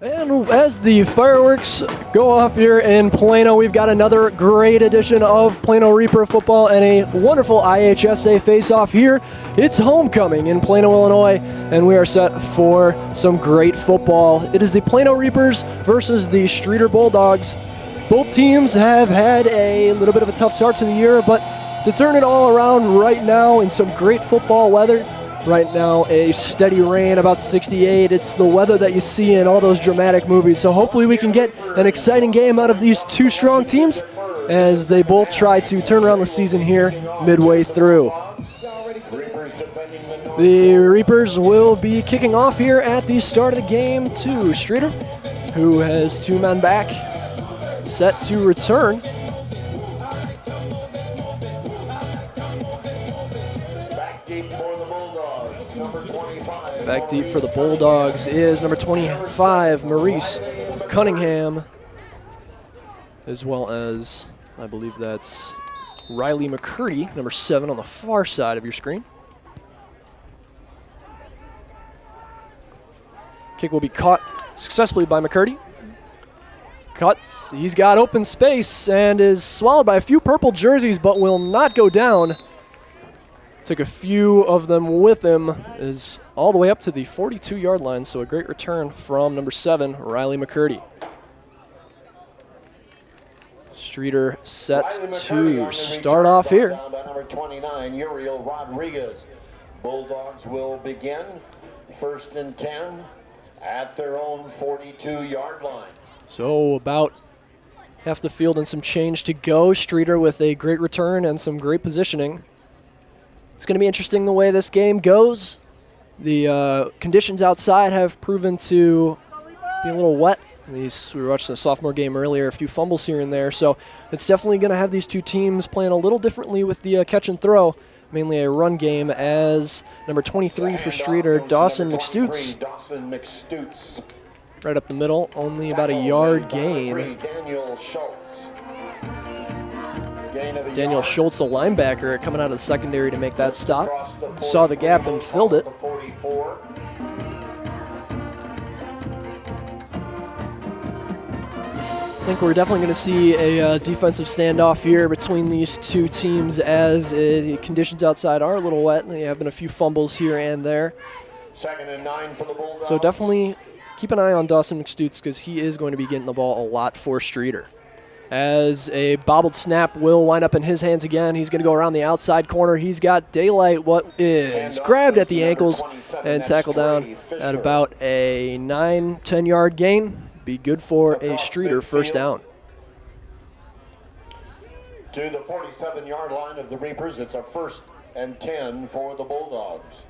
And as the fireworks go off here in Plano, we've got another great edition of Plano Reaper football and a wonderful IHSA face-off here. It's homecoming in Plano, Illinois, and we are set for some great football. It is the Plano Reapers versus the Streator Bulldogs. Both teams have had a little bit of a tough start to the year, but to turn it all around right now in some great football weather. Right now, a steady rain, about 68. It's the weather that you see in all those dramatic movies. So hopefully we can get an exciting game out of these two strong teams as they both try to turn around the season here midway through. The Reapers will be kicking off here at the start of the game to Streator, who has two men back, set to return. Back deep for the Bulldogs is number 25, Maurice Cunningham, as well as, I believe that's Riley McCurdy, number 7 on the far side of your screen. Kick will be caught successfully by McCurdy. Cuts, he's got open space and is swallowed by a few purple jerseys, but will not go down. Took a few of them with him, is all the way up to the 42-yard line, so a great return from number 7, Riley McCurdy. Streator set to start off here. Number 29, Uriel Rodriguez. Bulldogs will begin 1st and 10 at their own 42-yard line. So about half the field and some change to go. Streator with a great return and some great positioning. It's going to be interesting the way this game goes. The conditions outside have proven to be a little wet. We were watching the sophomore game earlier, a few fumbles here and there. So it's definitely going to have these two teams playing a little differently with the catch and throw, mainly a run game, as number 23 for Streator, Dawson McStutes. Right up the middle, only about a yard gain. Daniel Schultz, a linebacker, coming out of the secondary to make that stop. Saw the gap and filled it. I think we're definitely going to see a defensive standoff here between these two teams as the conditions outside are a little wet. There have been a few fumbles here and there. 2nd and 9 for the Bulldogs. So definitely keep an eye on Dawson McStutes because he is going to be getting the ball a lot for Streator. As a bobbled snap will wind up in his hands again. He's going to go around the outside corner. He's got daylight, what is grabbed at the ankles and tackled down at about a 9-10 yard gain. Be good for a Streator first down. To the 47-yard line of the Reapers, it's a 1st and 10 for the Bulldogs.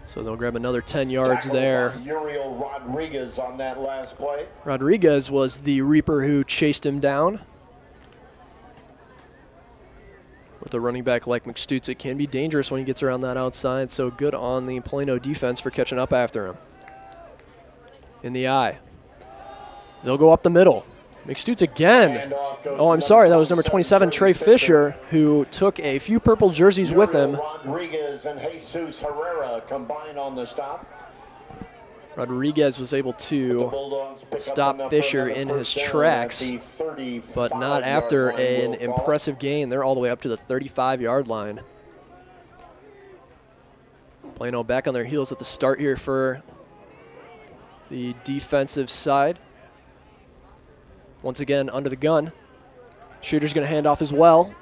So they'll grab another 10 yards there. Uriel Rodriguez on that last play. Rodriguez was the Reaper who chased him down. With a running back like McStutes, it can be dangerous when he gets around that outside, so good on the Plano defense for catching up after him. In the eye. They'll go up the middle. McStutes again. Oh, I'm sorry, that was number 27, Trey Fisher, who took a few purple jerseys with him. Rodriguez and Jesus Herrera combine on the stop. Rodriguez was able to stop Fisher in his tracks, but not after an impressive gain. They're all the way up to the 35-yard line. Plano back on their heels at the start here for the defensive side. Once again, under the gun. Streator's going to hand off as well.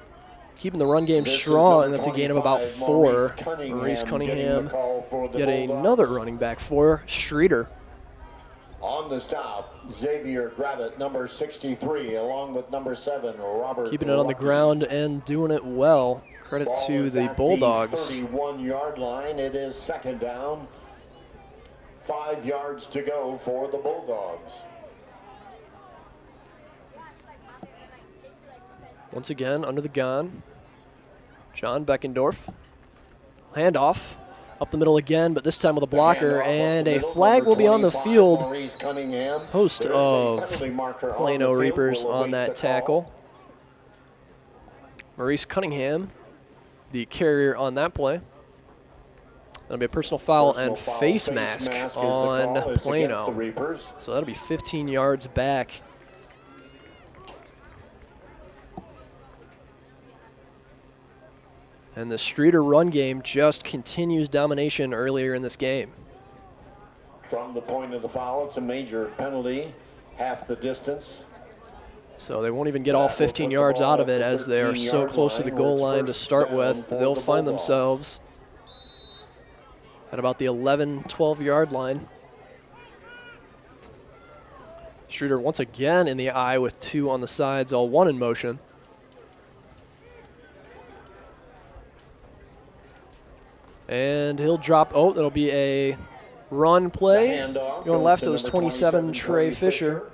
Keeping the run game strong, and that's a gain of about 4. Maurice Cunningham, yet another running back for Streator. On the stop, Xavier Gravitt, number 63, along with number 7, Robert. Keeping it on the ground and doing it well. Credit to the Bulldogs. 31-yard line. It is 2nd down. 5 yards to go for the Bulldogs. Once again, under the gun, John Beckendorf. Handoff, up the middle again, but this time with a blocker, and a flag will be on the field. Host of Plano Reapers on that tackle. Maurice Cunningham, the carrier on that play. That'll be a personal foul and face mask on Plano. So that'll be 15 yards back. And the Streator run game just continues domination earlier in this game. From the point of the foul, it's a major penalty, half the distance. So they won't even get all 15 yards out of it as they are so close to the goal line to start with. They'll find themselves at about the 11, 12-yard line. Streator once again in the eye with 2 on the sides, all 1 in motion. And he'll drop. Oh, that'll be a run play. Going left, it was 27, Trey Fisher.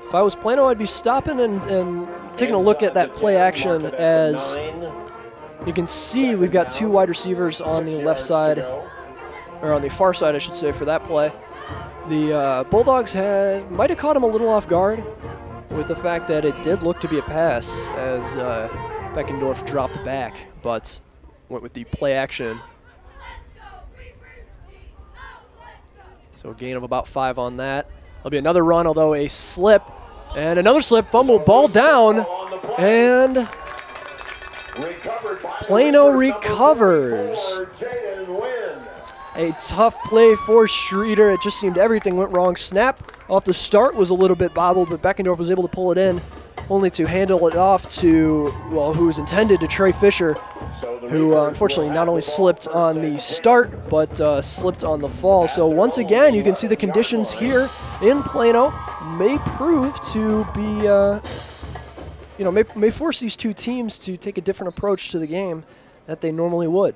If I was Plano, I'd be stopping and taking a look at that play action. As you can see, we've got 2 wide receivers on the left side, or on the far side, I should say, for that play. The Bulldogs might have caught him a little off guard with the fact that it did look to be a pass as Beckendorf dropped back, but went with the play action. So a gain of about 5 on that. There'll be another run, although a slip. And another slip, fumble, ball down, and Plano recovers. A tough play for Streator. It just seemed everything went wrong. Snap off the start was a little bit bobbled, but Beckendorf was able to pull it in, only to handle it off to, well, who was intended to Trey Fisher, who unfortunately not only slipped on the start, but slipped on the fall. So once again, you can see the conditions here in Plano may prove to be, may force these 2 teams to take a different approach to the game that they normally would.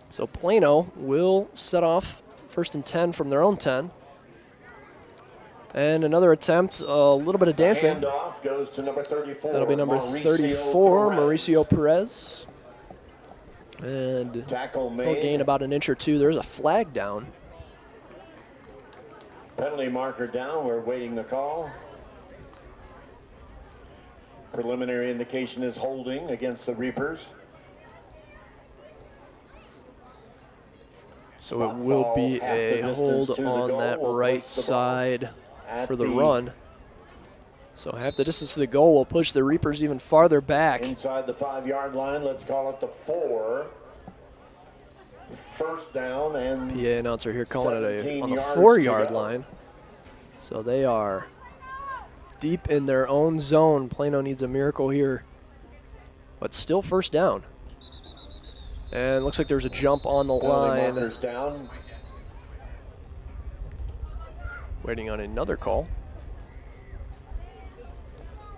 So Plano will set off 1st and 10 from their own 10. And another attempt, a little bit of dancing. Goes to number 34. That'll be number 34, Mauricio Perez. And he'll gain about an inch or 2. There's a flag down. Penalty marker down. We're waiting the call. Preliminary indication is holding against the Reapers. So it will be a hold on that right side for the run. So half the distance to the goal will push the Reapers even farther back. Inside the 5-yard line, let's call it the 4. First down and PA announcer here calling it on the 4-yard line. So they are deep in their own zone. Plano needs a miracle here, but still first down. And looks like there's a jump on the line. Down. Waiting on another call.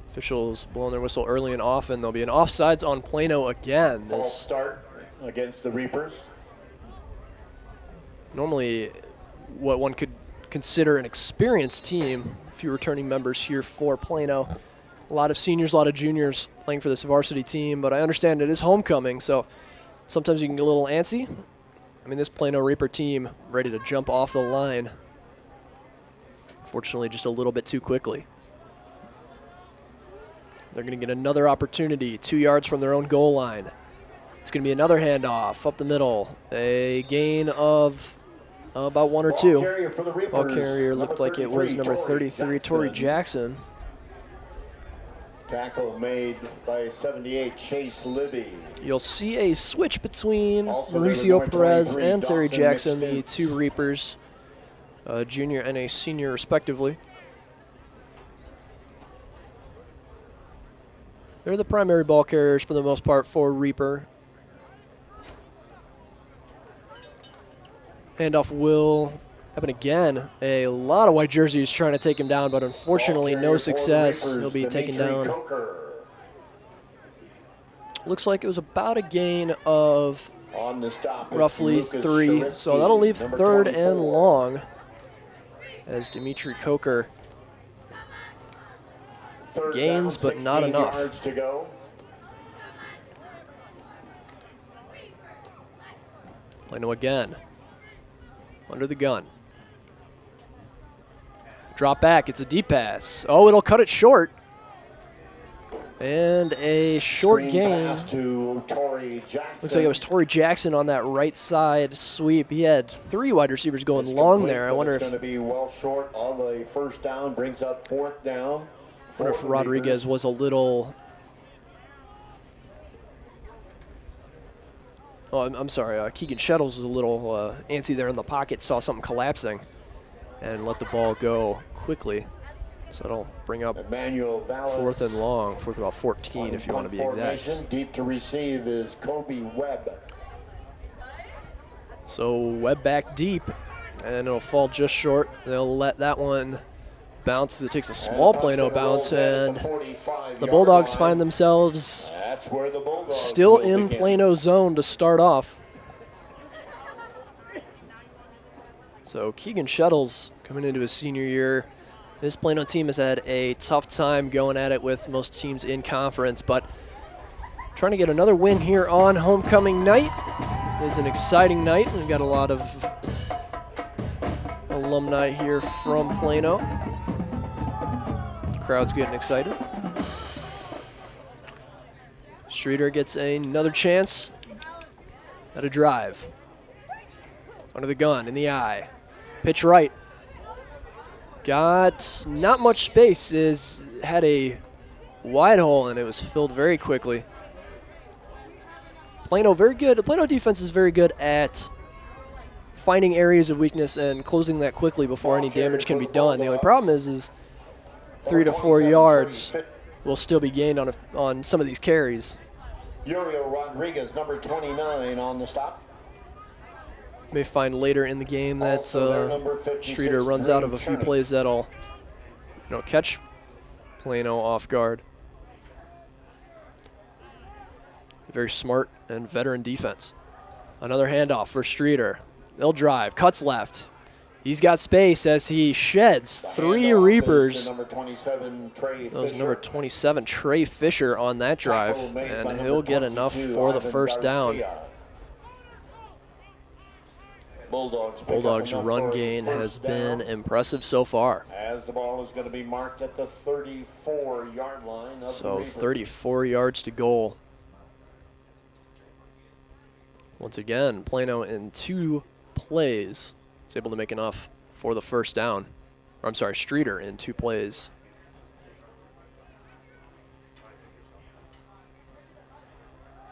Officials blowing their whistle early and often. There'll be an offsides on Plano again. False start against the Reapers. Normally what one could consider an experienced team. A few returning members here for Plano. A lot of seniors, a lot of juniors playing for this varsity team, but I understand it is homecoming, so sometimes you can get a little antsy. I mean, this Plano Reaper team ready to jump off the line. Fortunately, just a little bit too quickly. They're going to get another opportunity 2 yards from their own goal line. It's going to be another handoff up the middle. A gain of about 1 or 2. Ball carrier looked like it was number 33, Torrey Jackson. Tackle made by 78, Chase Libby. You'll see a switch between Mauricio Perez and Terry Jackson, the 2 Reapers, a junior and a senior respectively. They're the primary ball carriers for the most part for Reaper. Handoff will happen again. A lot of white jerseys trying to take him down, but unfortunately no success. He'll be taken down. Looks like it was about a gain of roughly 3. So that'll leave 3rd and long as Dimitri Coker gains, but not enough. Plano again. Under the gun. Drop back. It's a deep pass. Oh, it'll cut it short. And a short Screen gain. pass to Torrey Jackson. Looks like it was Torrey Jackson on that right side sweep. He had 3 wide receivers going It's long complete, there. I but wonder it's if going to be well short of a first down, brings up 4th down. Rodriguez was a little. Oh, I'm sorry. Keegan Shettles was a little antsy there in the pocket, saw something collapsing, and let the ball go quickly. So it'll bring up Emmanuel Vallis, 4th and long, 4th and about 14 if you want to be exact. Deep to receive is Kobe Webb. So Webb back deep, and it'll fall just short. They'll let that one bounce. It takes a small Plano bounce, and the Bulldogs find themselves still in Plano zone to start off. So Keegan Shettles coming into his senior year. This Plano team has had a tough time going at it with most teams in conference, but trying to get another win here on homecoming night. It is an exciting night. We've got a lot of alumni here from Plano. Crowd's getting excited. Streator gets another chance at a drive. Under the gun, in the eye. Pitch right. Got not much space, had a wide hole, and it was filled very quickly. Plano very good. The Plano defense is very good at finding areas of weakness and closing that quickly before any damage can be done. The only problem is 3 to 4 yards will still be gained on some of these carries. Uriel Rodriguez, number 29 on the stop. May find later in the game that Streator runs out of a few plays that'll catch Plano off guard. Very smart and veteran defense. Another handoff for Streator. They'll drive, cuts left. He's got space as he sheds 3 Reapers. Number 27, Trey That was Fisher. number 27, Trey Fisher, on that drive, and he'll get enough for the first down. Bulldogs' run gain has been impressive so far. As the ball is going to be marked at the 34-yard line. So 34 yards to goal. Once again, Plano in 2 plays is able to make enough for the first down. Or I'm sorry, Streator in 2 plays.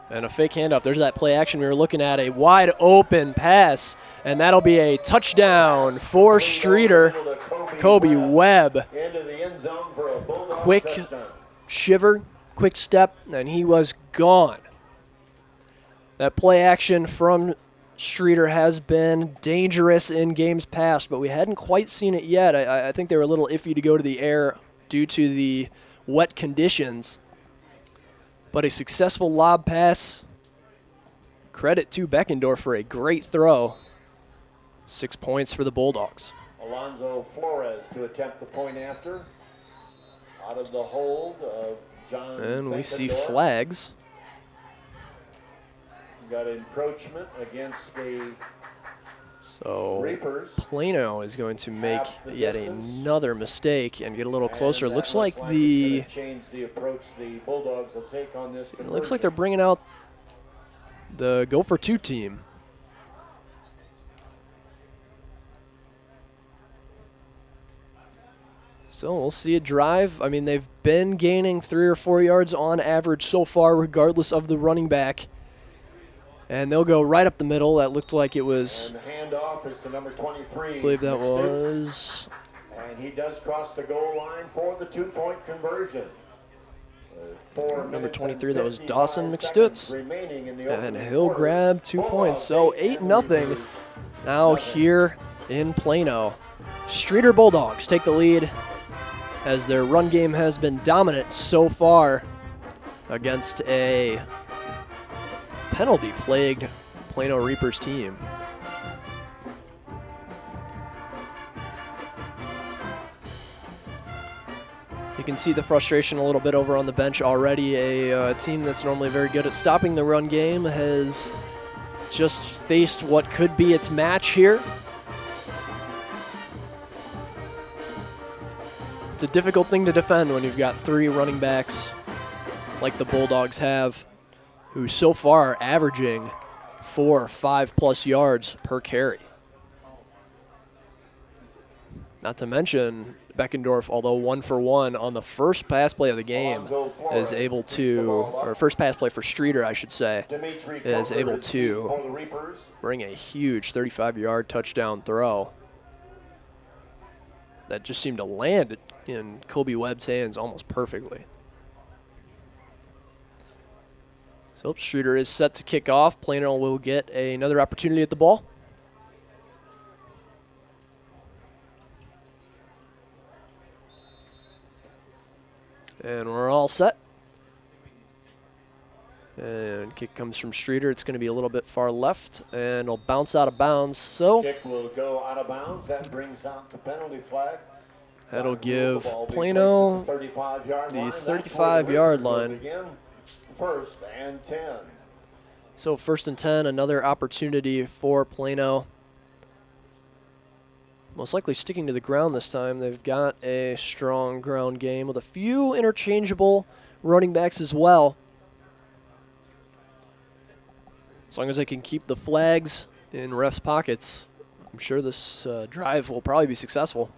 And a fake handoff. There's that play action we were looking at, a wide open pass, and that'll be a touchdown for Streator. Kobe Webb. Quick shiver, quick step, and he was gone. That play action from Streator has been dangerous in games past, but we hadn't quite seen it yet. I think they were a little iffy to go to the air due to the wet conditions. But a successful lob pass. Credit to Beckendorf for a great throw. 6 points for the Bulldogs. Alonzo Flores to attempt the point after. Out of the hold of John And we see Beckendorf. flags. Got encroachment against the So Reapers. Plano is going to make yet another mistake and get a little closer. And Looks that like it's gonna change the approach the Bulldogs will take on this it looks like they're bringing out the go for 2 team. So we'll see a drive. I mean, they've been gaining 3 or 4 yards on average so far, regardless of the running back. And they'll go right up the middle. That looked like it was, And the handoff is to number 23. I believe that McStuke. was, And he does cross the goal line for the 2-point conversion. number 23, that was Dawson McStutz. And And he'll grab 2 points. So 8-0 now here in Plano. Streator Bulldogs take the lead as their run game has been dominant so far against a penalty-plagued Plano Reapers team. You can see the frustration a little bit over on the bench already. A team that's normally very good at stopping the run game has just faced what could be its match here. It's a difficult thing to defend when you've got 3 running backs like the Bulldogs have, who so far are averaging 4 or 5+ yards per carry. Not to mention Beckendorf, although 1 for 1 on the first pass play of the game, is able to, or first pass play for Streator, I should say, is able to bring a huge 35-yard touchdown throw that just seemed to land in Kobe Webb's hands almost perfectly. So Streator is set to kick off. Plano will get another opportunity at the ball. And we're all set. And kick comes from Streator. It's going to be a little bit far left, and it'll bounce out of bounds. So kick will go out of bounds. That brings out the penalty flag. That'll give Plano the 35-yard line. First and 10. So 1st and 10, another opportunity for Plano. Most likely sticking to the ground this time. They've got a strong ground game with a few interchangeable running backs as well. As long as they can keep the flags in refs' pockets, I'm sure this drive will probably be successful.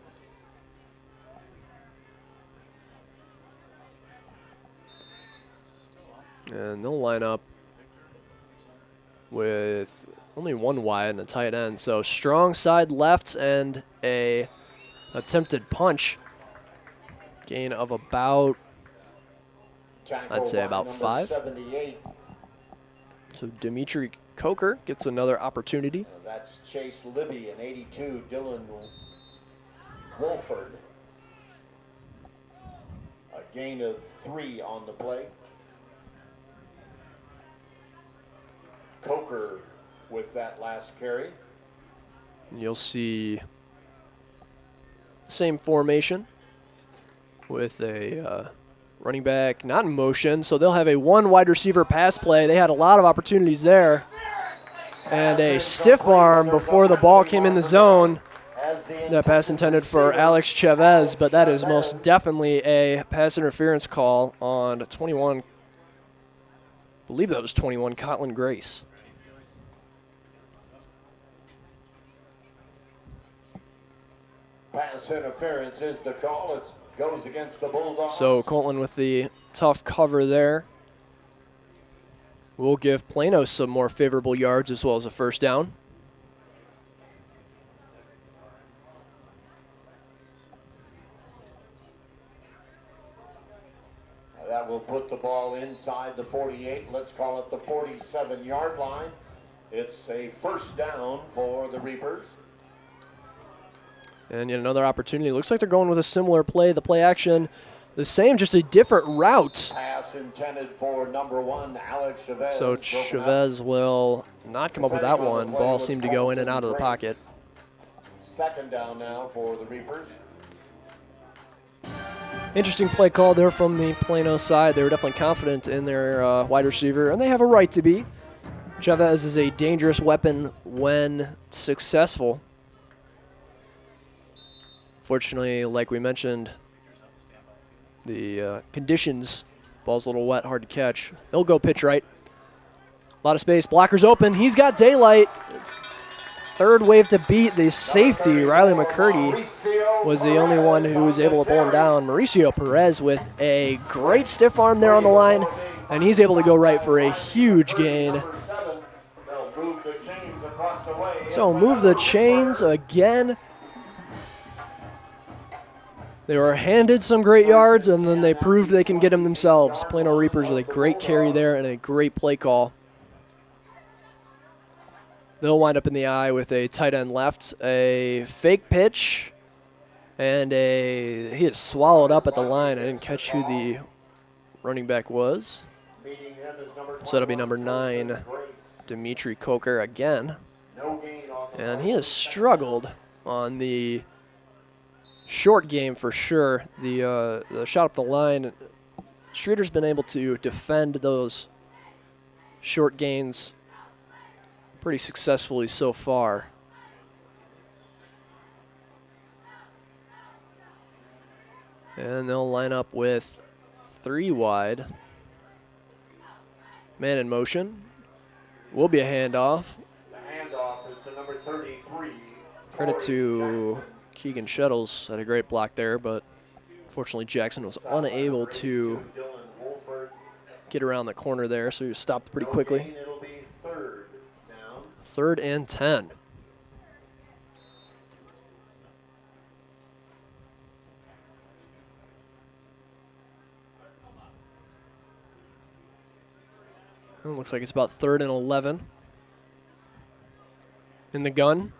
And they'll line up with only one wide and a tight end. So strong side left and a attempted punch. Gain of about, I'd say about 5. 78. So Dimitri Coker gets another opportunity. That's Chase Libby in 82, Dylan Wolford. A gain of 3 on the play. Coker with that last carry. And you'll see same formation with a running back not in motion, so they'll have a 1 wide receiver pass play. They had a lot of opportunities there. And a stiff arm before the ball came in the zone. That pass intended for Alex Chavez, but that is most definitely a pass interference call on 21. I believe that was 21, Cotland Grace. Pass interference is the call. It goes against the Bulldogs. So Colton with the tough cover there. We'll give Plano some more favorable yards as well as a first down. That will put the ball inside the 48. Let's call it the 47-yard line. It's a first down for the Reapers. And yet another opportunity. Looks like they're going with a similar play. The play action, the same, just a different route. Pass intended for number 1, Alex Chavez. So Chavez will not come up with that one. Ball seemed to go in and out of the pocket. Second down now for the Reapers. Interesting play call there from the Plano side. They were definitely confident in their wide receiver, and they have a right to be. Chavez is a dangerous weapon when successful. Fortunately, like we mentioned, the conditions, ball's a little wet, hard to catch. He'll go pitch right. A lot of space, blockers open. He's got daylight. Third wave to beat. The safety, Riley McCurdy, was the only one who was able to pull him down. Mauricio Perez with a great stiff arm there on the line, and he's able to go right for a huge gain. So move the chains again. They were handed some great yards, and then they proved they can get them themselves. Plano Reapers with a great carry there and a great play call. They'll wind up in the eye with a tight end left, a fake pitch, and he is swallowed up at the line. I didn't catch who the running back was. So that'll be number 9, Dimitri Coker again. And he has struggled on the short game for sure. The shot up the line, Streator's been able to defend those short gains pretty successfully so far. And they'll line up with 3 wide. Man in motion. Will be a handoff. The handoff is to number 33. Credit to Keegan Shettles. Had a great block there, but unfortunately Jackson was unable to get around the corner there, so he was stopped pretty quickly. It'll be third down. 3rd and 10. It looks like it's about 3rd and 11. In the gun.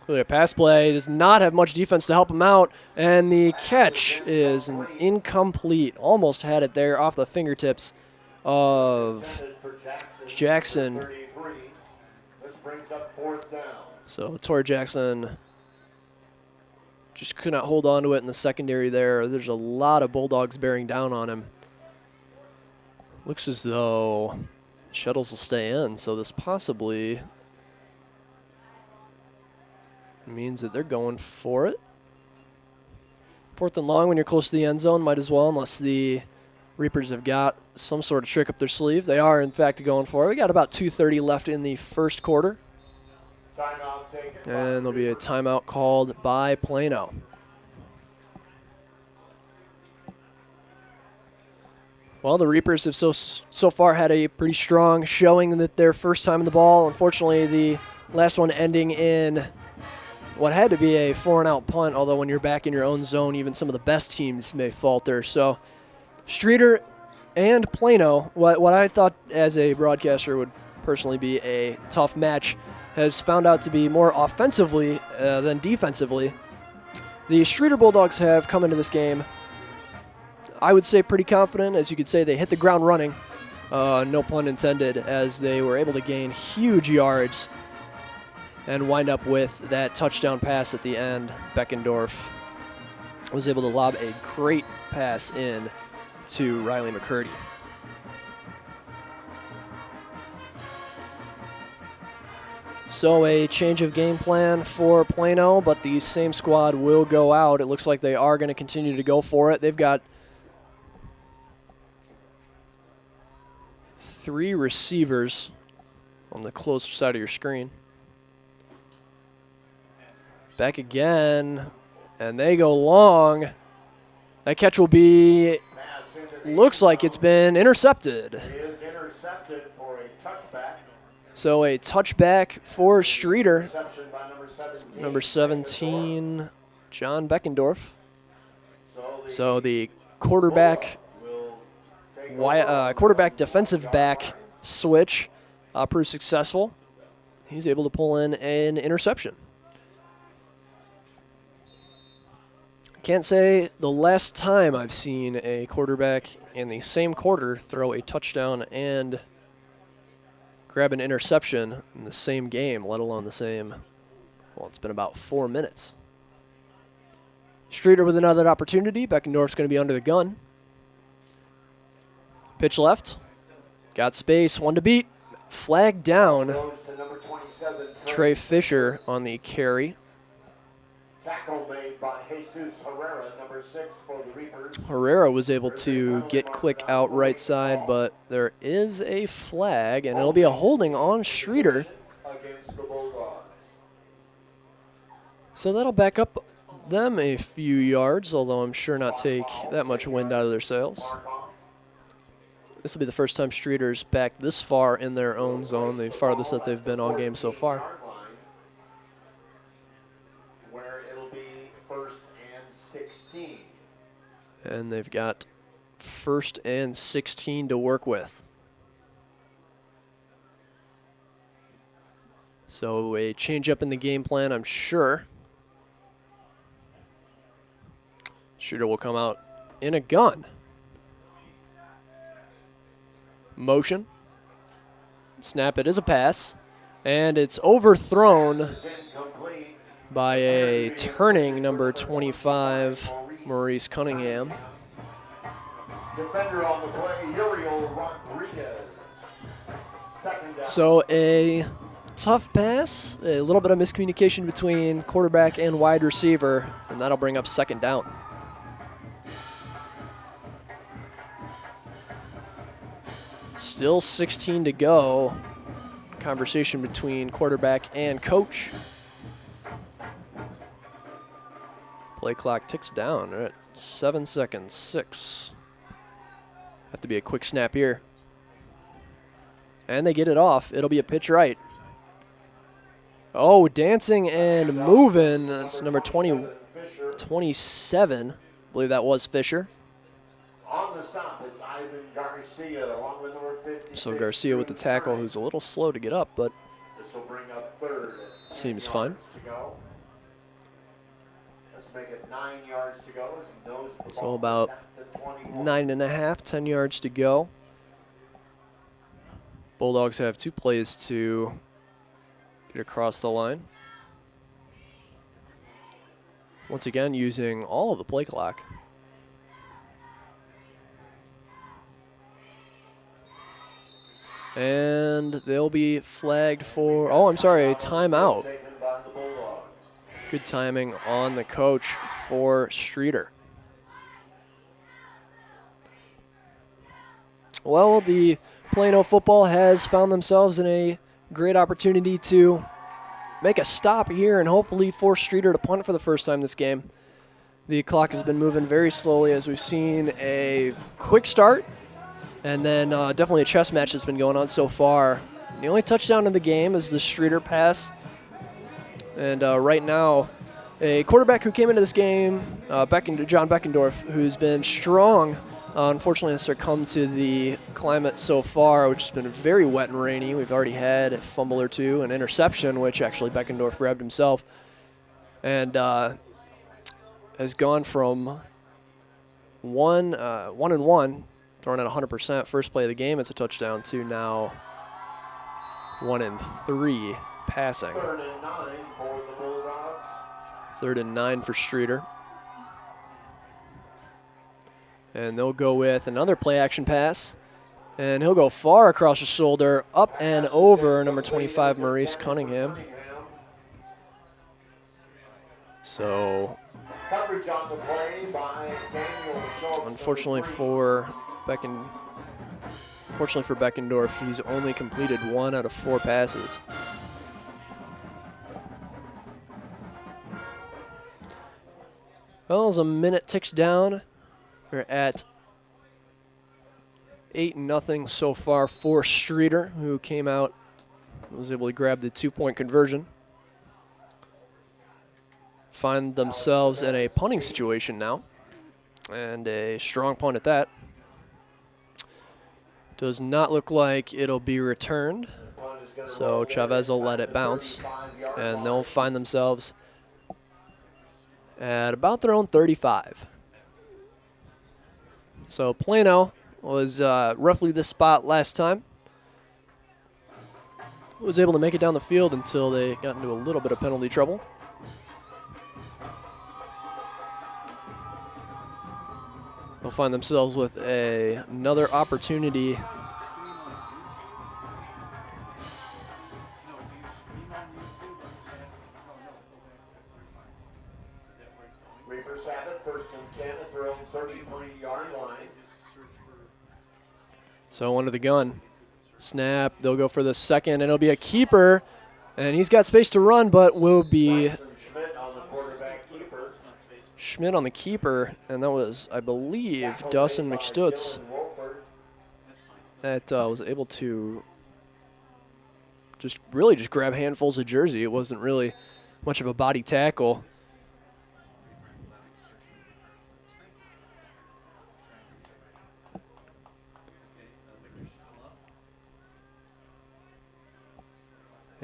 Clearly a pass play. Does not have much defense to help him out. And the catch is an incomplete. Almost had it there off the fingertips of Jackson. This brings up 4th down. So Torrey Jackson just could not hold on to it in the secondary there. There's a lot of Bulldogs bearing down on him. Looks as though Shettles will stay in, so this possibly means that they're going for it. 4th and long when you're close to the end zone, might as well, unless the Reapers have got some sort of trick up their sleeve. They are, in fact, going for it. We got about 2:30 left in the first quarter. Timeout taken. And there'll be a timeout called by Plano. Well, the Reapers have so far had a pretty strong showing that their first time in the ball. Unfortunately, the last one ending in what had to be a 4-and-out punt, although when you're back in your own zone, even some of the best teams may falter. So Streator and Plano, what I thought as a broadcaster would personally be a tough match, has found out to be more offensively than defensively. The Streator Bulldogs have come into this game, I would say, pretty confident. As you could say, they hit the ground running, no pun intended, as they were able to gain huge yards and wind up with that touchdown pass at the end. Beckendorf was able to lob a great pass in to Riley McCurdy. So a change of game plan for Plano, but the same squad will go out. It looks like they are going to continue to go for it. They've got 3 receivers on the closer side of your screen. Back again, and they go long. That catch will be, looks like it's been intercepted. He is intercepted for a touchback. So a touchback for Streator. Reception by Number 17, John Beckendorf. So the quarterback, quarterback defensive back switch proved successful. He's able to pull in an interception. Can't say the last time I've seen a quarterback in the same quarter throw a touchdown and grab an interception in the same game, let alone the same, well, it's been about 4 minutes. Streator with another opportunity. Beckendorf's going to be under the gun. Pitch left. Got space, one to beat. Flag down. Trey Fisher on the carry. Tackle made by Jesus Herrera, number 6 for the Reapers. Herrera was able to get quick out right side, but there is a flag, and it'll be a holding on Streator. Against the Bulldogs. So that'll back up them a few yards, although I'm sure not take that much wind out of their sails. This will be the first time Streator's back this far in their own zone, the farthest that they've been all game so far. Where it'll be 1st and 16. And they've got 1st and 16 to work with. So a change up in the game plan, I'm sure. Streator will come out in a gun. Motion. Snap, it is a pass. And it's overthrown by a turning number 25, Maurice Cunningham. Defender on the play, Uriel Rodriguez. Second down. So a tough pass, a little bit of miscommunication between quarterback and wide receiver, and that'll bring up 2nd down. Still 16 to go. Conversation between quarterback and coach. Play clock ticks down at 7 seconds, 6. Have to be a quick snap here. And they get it off. It'll be a pitch right. Oh, dancing and moving. That's number 27. I believe that was Fisher. On the stop is Ivan Garcia, along with number 56. So Garcia with the tackle, who's a little slow to get up, but This will bring up third. seems fine. To go. Let's make it 9 yards to go. As he knows the So ball about is at the 21. 9.5, 10 yards to go. Bulldogs have 2 plays to get across the line. Once again, using all of the play clock. And they'll be flagged for, oh, I'm sorry, a timeout. Taken by the Bulldogs. Good timing on the coach for Streator. Well, the Plano football has found themselves in a great opportunity to make a stop here and hopefully force Streator to punt for the first time this game. The clock has been moving very slowly as we've seen a quick start and then definitely a chess match that's been going on so far. The only touchdown in the game is the Streator pass. And right now, a quarterback who came into this game, John Beckendorf, who's been strong, unfortunately has succumbed to the climate so far, which has been very wet and rainy. We've already had a fumble or two, an interception, which actually Beckendorf grabbed himself, and has gone from 1-1, throwing at 100%, first play of the game, it's a touchdown, to now 1-3 passing. 3rd and 9 for the Bulldogs. 3rd and 9 for Streator. And they'll go with another play action pass. And he'll go far across the shoulder, up and over number 25, Maurice Cunningham. So, Coverage on the play by Daniel Schultz. unfortunately for Beckendorf, he's only completed 1 out of 4 passes. Well, as a minute ticks down, we're at 8-0 so far for Streator, who came out, was able to grab the 2-point conversion. Find themselves in a punting situation now, and a strong punt at that. Does not look like it'll be returned, so Chavez will let it bounce, and they'll find themselves at about their own 35. So Plano was roughly this spot last time. Was able to make it down the field until they got into a little bit of penalty trouble. They'll find themselves with another opportunity. Reapers have it, 1st and 10 at their own 33-yard line. So under the gun. Snap, they'll go for the second, and it'll be a keeper. And he's got space to run, but will be Schmidt on the quarterback keeper. Schmidt on the keeper, and that was, I believe, Dawson McStutz that was able to just grab handfuls of jersey. It wasn't really much of a body tackle.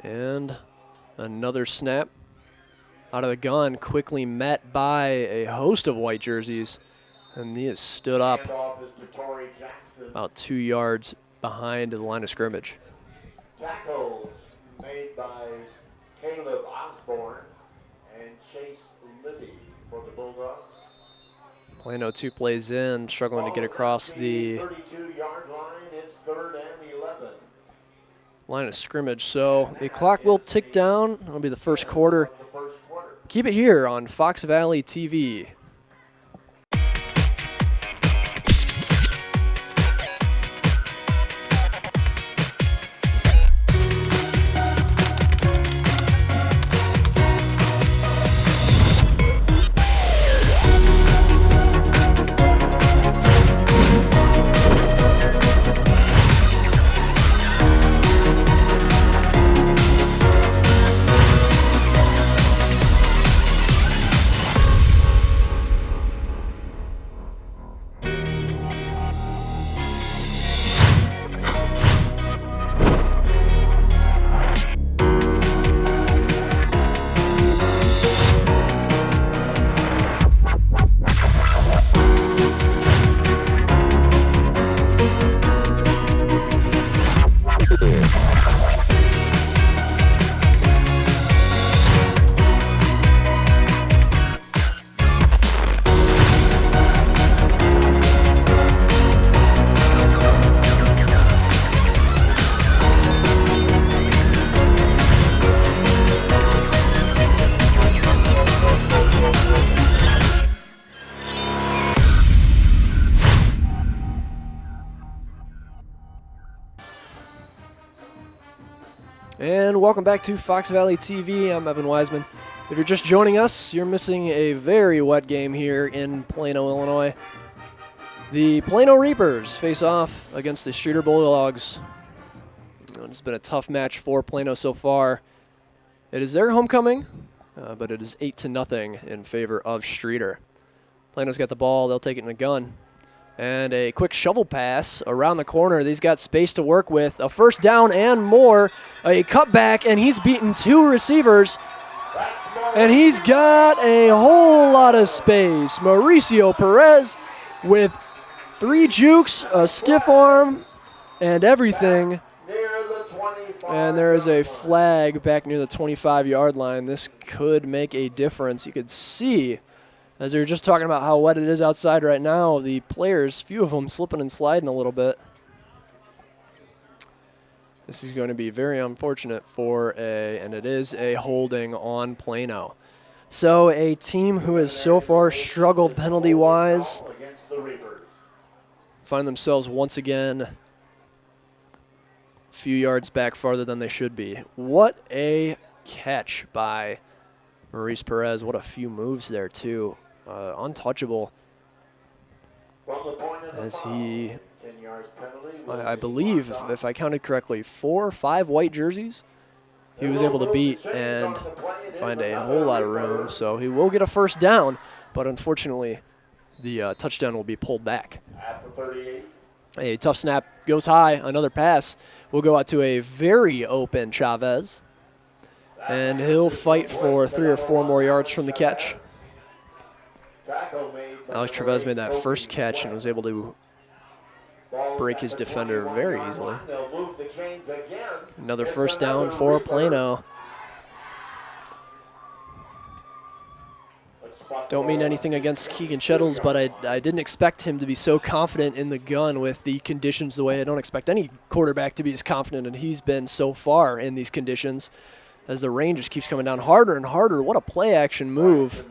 And another snap out of the gun, quickly met by a host of white jerseys, and he has stood up about 2 yards behind the line of scrimmage. Tackles made by Caleb Osborne and Chase Libby for the Bulldogs. Plano 2 plays in, struggling to get across the 32-yard line. It's 3rd and 11. line of scrimmage. So the clock will tick down. It'll be the first quarter. Keep it here on Fox Valley TV. And welcome back to Fox Valley TV. I'm Evan Wiseman. If you're just joining us, you're missing a very wet game here in Plano, Illinois. The Plano Reapers face off against the Streator Bulldogs. It's been a tough match for Plano so far. It is their homecoming, but it is 8-0 in favor of Streator. Plano's got the ball. They'll take it in a gun. And a quick shovel pass around the corner. He's got space to work with. A first down and more. A cutback, and he's beaten 2 receivers. And he's got a whole lot of space. Mauricio Perez with 3 jukes, a stiff arm, and everything. And there is a flag back near the 25-yard line. This could make a difference. You could see, as they were just talking about how wet it is outside right now, the players, few of them slipping and sliding a little bit. This is going to be very unfortunate for and it is a holding on Plano. So a team who has so far struggled penalty-wise find themselves once again a few yards back farther than they should be. What a catch by Maurice Perez. What a few moves there, too. Untouchable, as he, I believe, if I counted correctly, 4 or 5 white jerseys he was able to beat and find a whole lot of room. So he will get a first down, but unfortunately the touchdown will be pulled back. A tough snap goes high. Another pass will go out to a very open Chavez, and he'll fight for 3 or 4 more yards from the catch. Alex Chavez made that first catch and was able to break his defender very easily. Another first down for Plano. Don't mean anything against Keegan Shettles, but I didn't expect him to be so confident in the gun with the conditions the way I don't expect any quarterback to be as confident, and he's been so far in these conditions as the rain just keeps coming down harder and harder. What a play-action move.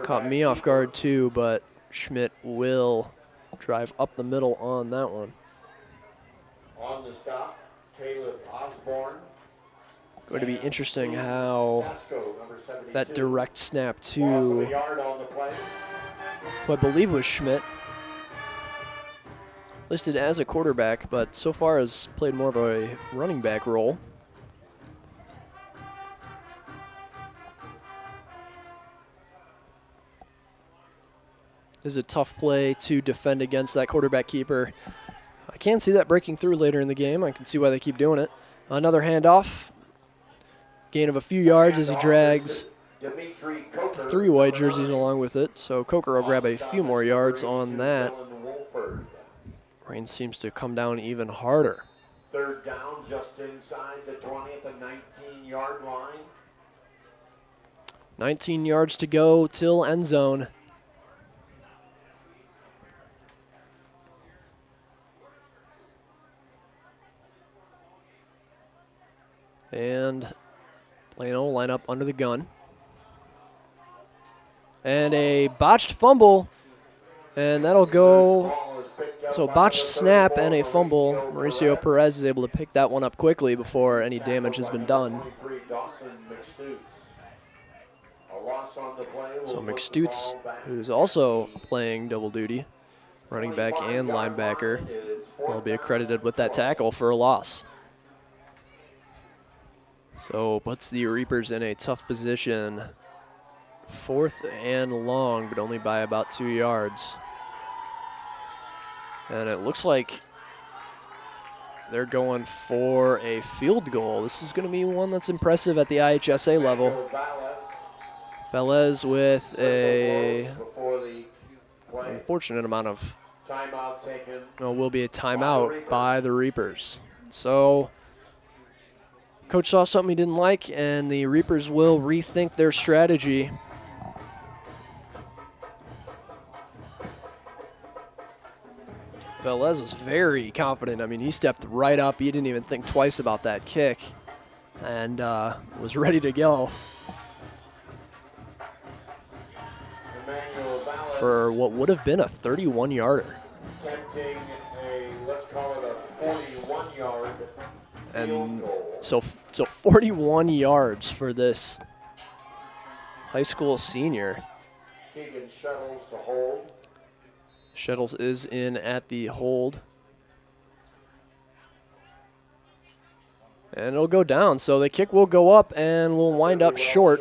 Caught me off guard too, but Schmidt will drive up the middle on that one. On the stop, Caleb Osborne. Going to be interesting how that direct snap to who I believe was Schmidt, listed as a quarterback, but so far has played more of a running back role. This is a tough play to defend against that quarterback keeper. I can see that breaking through later in the game. I can see why they keep doing it. Another handoff. Gain of a few yards as he drags 3 white jerseys along with it. So Coker will grab a few more yards on that. Rain seems to come down even harder. 3rd down just inside the 20 at the 19-yard line. 19 yards to go till end zone. And Plano line up under the gun. And a botched fumble, and that'll go. So botched snap and a fumble. Mauricio Perez is able to pick that one up quickly before any damage has been done. So McStutes, who's also playing double duty, running back and linebacker, will be accredited with that tackle for a loss. So puts the Reapers in a tough position. 4th and long, but only by about 2 yards. And it looks like they're going for a field goal. This is going to be one that's impressive at the IHSA level. Velez with a unfortunate amount of, will be a timeout by the Reapers. So coach saw something he didn't like, and the Reapers will rethink their strategy. Velez was very confident. I mean, he stepped right up. He didn't even think twice about that kick and was ready to go for what would have been a 31-yarder. Attempting a, let's call it a 41-yard. And so 41 yards for this high school senior. Keegan Shuttles to hold. Shuttles is in at the hold. And it'll go down, so the kick will go up and will wind up short.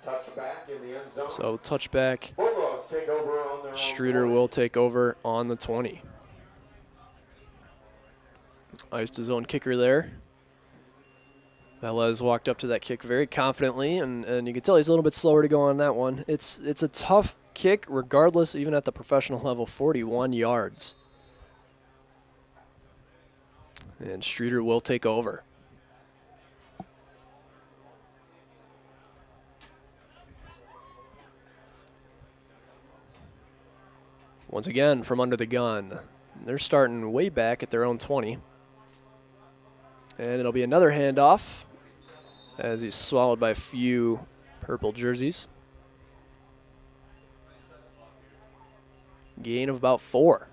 Touchback in the end zone. So touchback, Bulldogs take over on their Streator own will take over on the 20. Iced his own kicker there. Velez walked up to that kick very confidently, and you can tell he's a little bit slower to go on that one. It's a tough kick regardless, even at the professional level, 41 yards. And Streator will take over. Once again, from under the gun. They're starting way back at their own 20. And it'll be another handoff as he's swallowed by a few purple jerseys. Gain of about 4.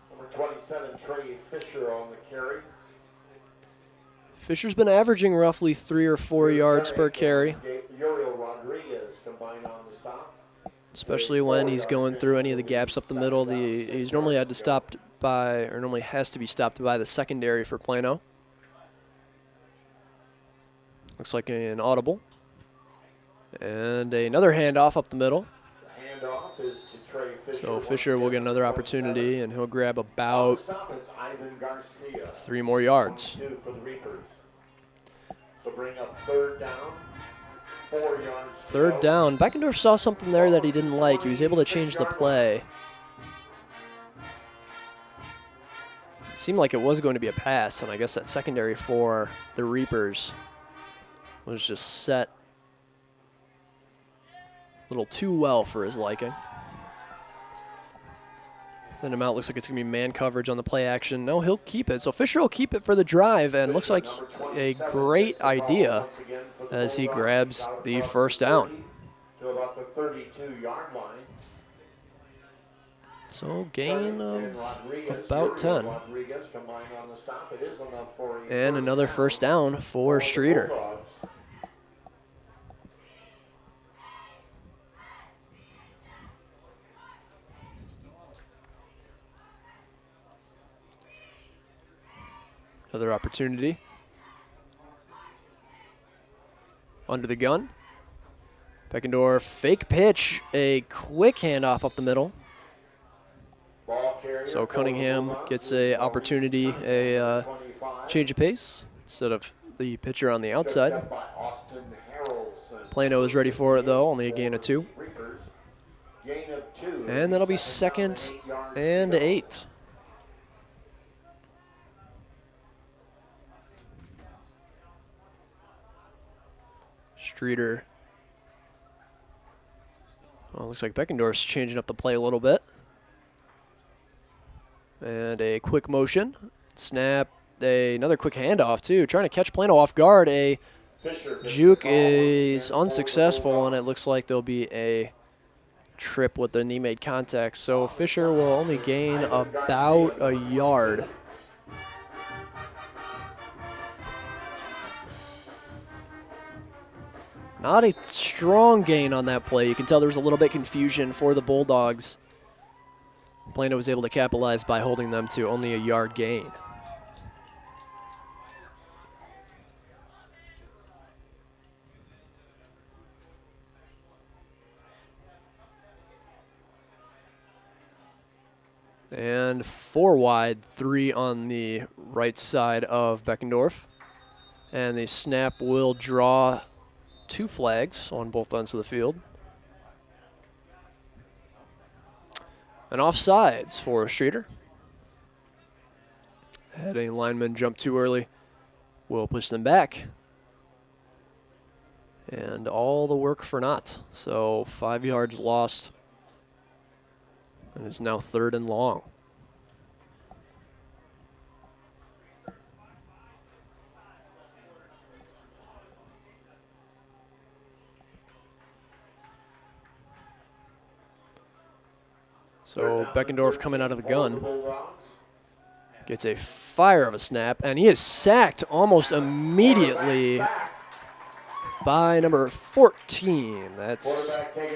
Number 27, Trey Fisher on the carry. Fisher's been averaging roughly 3 or 4 yards per carry, Uriel Rodriguez combined on the stop. especially when he's going through any of the gaps up the middle. He's normally had to stop by, or normally has to be stopped by the secondary for Plano. Looks like an audible. And another handoff up the middle. The handoff is to Trey Fisher. So Fisher will get another opportunity, and he'll grab about 3 more yards. For the Reapers. So bring up third down. 4 yards. Third down. Beckendorf saw something there that he didn't like. He was able to change the play. It seemed like it was going to be a pass, and I guess that secondary for the Reapers was just set a little too well for his liking. Thin him out. Looks like it's going to be man coverage on the play action. No, he'll keep it. So Fisher will keep it for the drive, and looks like a great idea as he grabs the first down. To about the 32-yard line. So gain of about 10. And another first down for Streator. Another opportunity. Under the gun. Beckendorf, fake pitch, a quick handoff up the middle. So Cunningham gets a opportunity, a change of pace instead of the pitcher on the outside. Plano is ready for it though, only a gain of 2. And that'll be 2nd and 8. Streator. Well, looks like Beckendorf's changing up the play a little bit. And a quick motion. Snap. Another quick handoff, too. Trying to catch Plano off guard. A juke is unsuccessful, and it looks like there'll be a trip with the knee-made contact. So Fisher will only gain about a yard. Not a strong gain on that play. You can tell there was a little bit of confusion for the Bulldogs. Plano was able to capitalize by holding them to only a yard gain. And 4 wide, 3 on the right side of Beckendorf. And the snap will draw 2 flags on both ends of the field. And offsides for Streator. Had a lineman jump too early. We'll push them back. And all the work for naught. So 5 yards lost. And it's now 3rd and long. So Beckendorf coming out of the gun. Gets a fire of a snap, and he is sacked almost immediately by number 14. That's,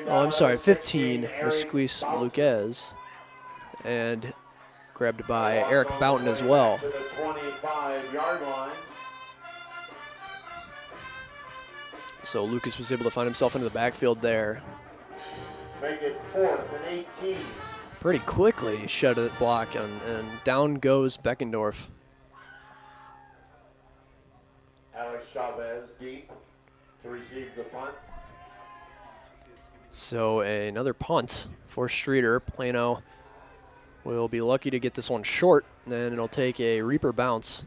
oh, I'm sorry, 15, Luis Luquez, and grabbed by Eric Boughton as well. To the 25-yard line. So Lucas was able to find himself into the backfield there. Make it 4th and 18. Pretty quickly shut it block, and down goes Beckendorf. Alex Chavez deep to receive the punt. So another punt for Streator. Plano will be lucky to get this one short, and it'll take a Reaper bounce.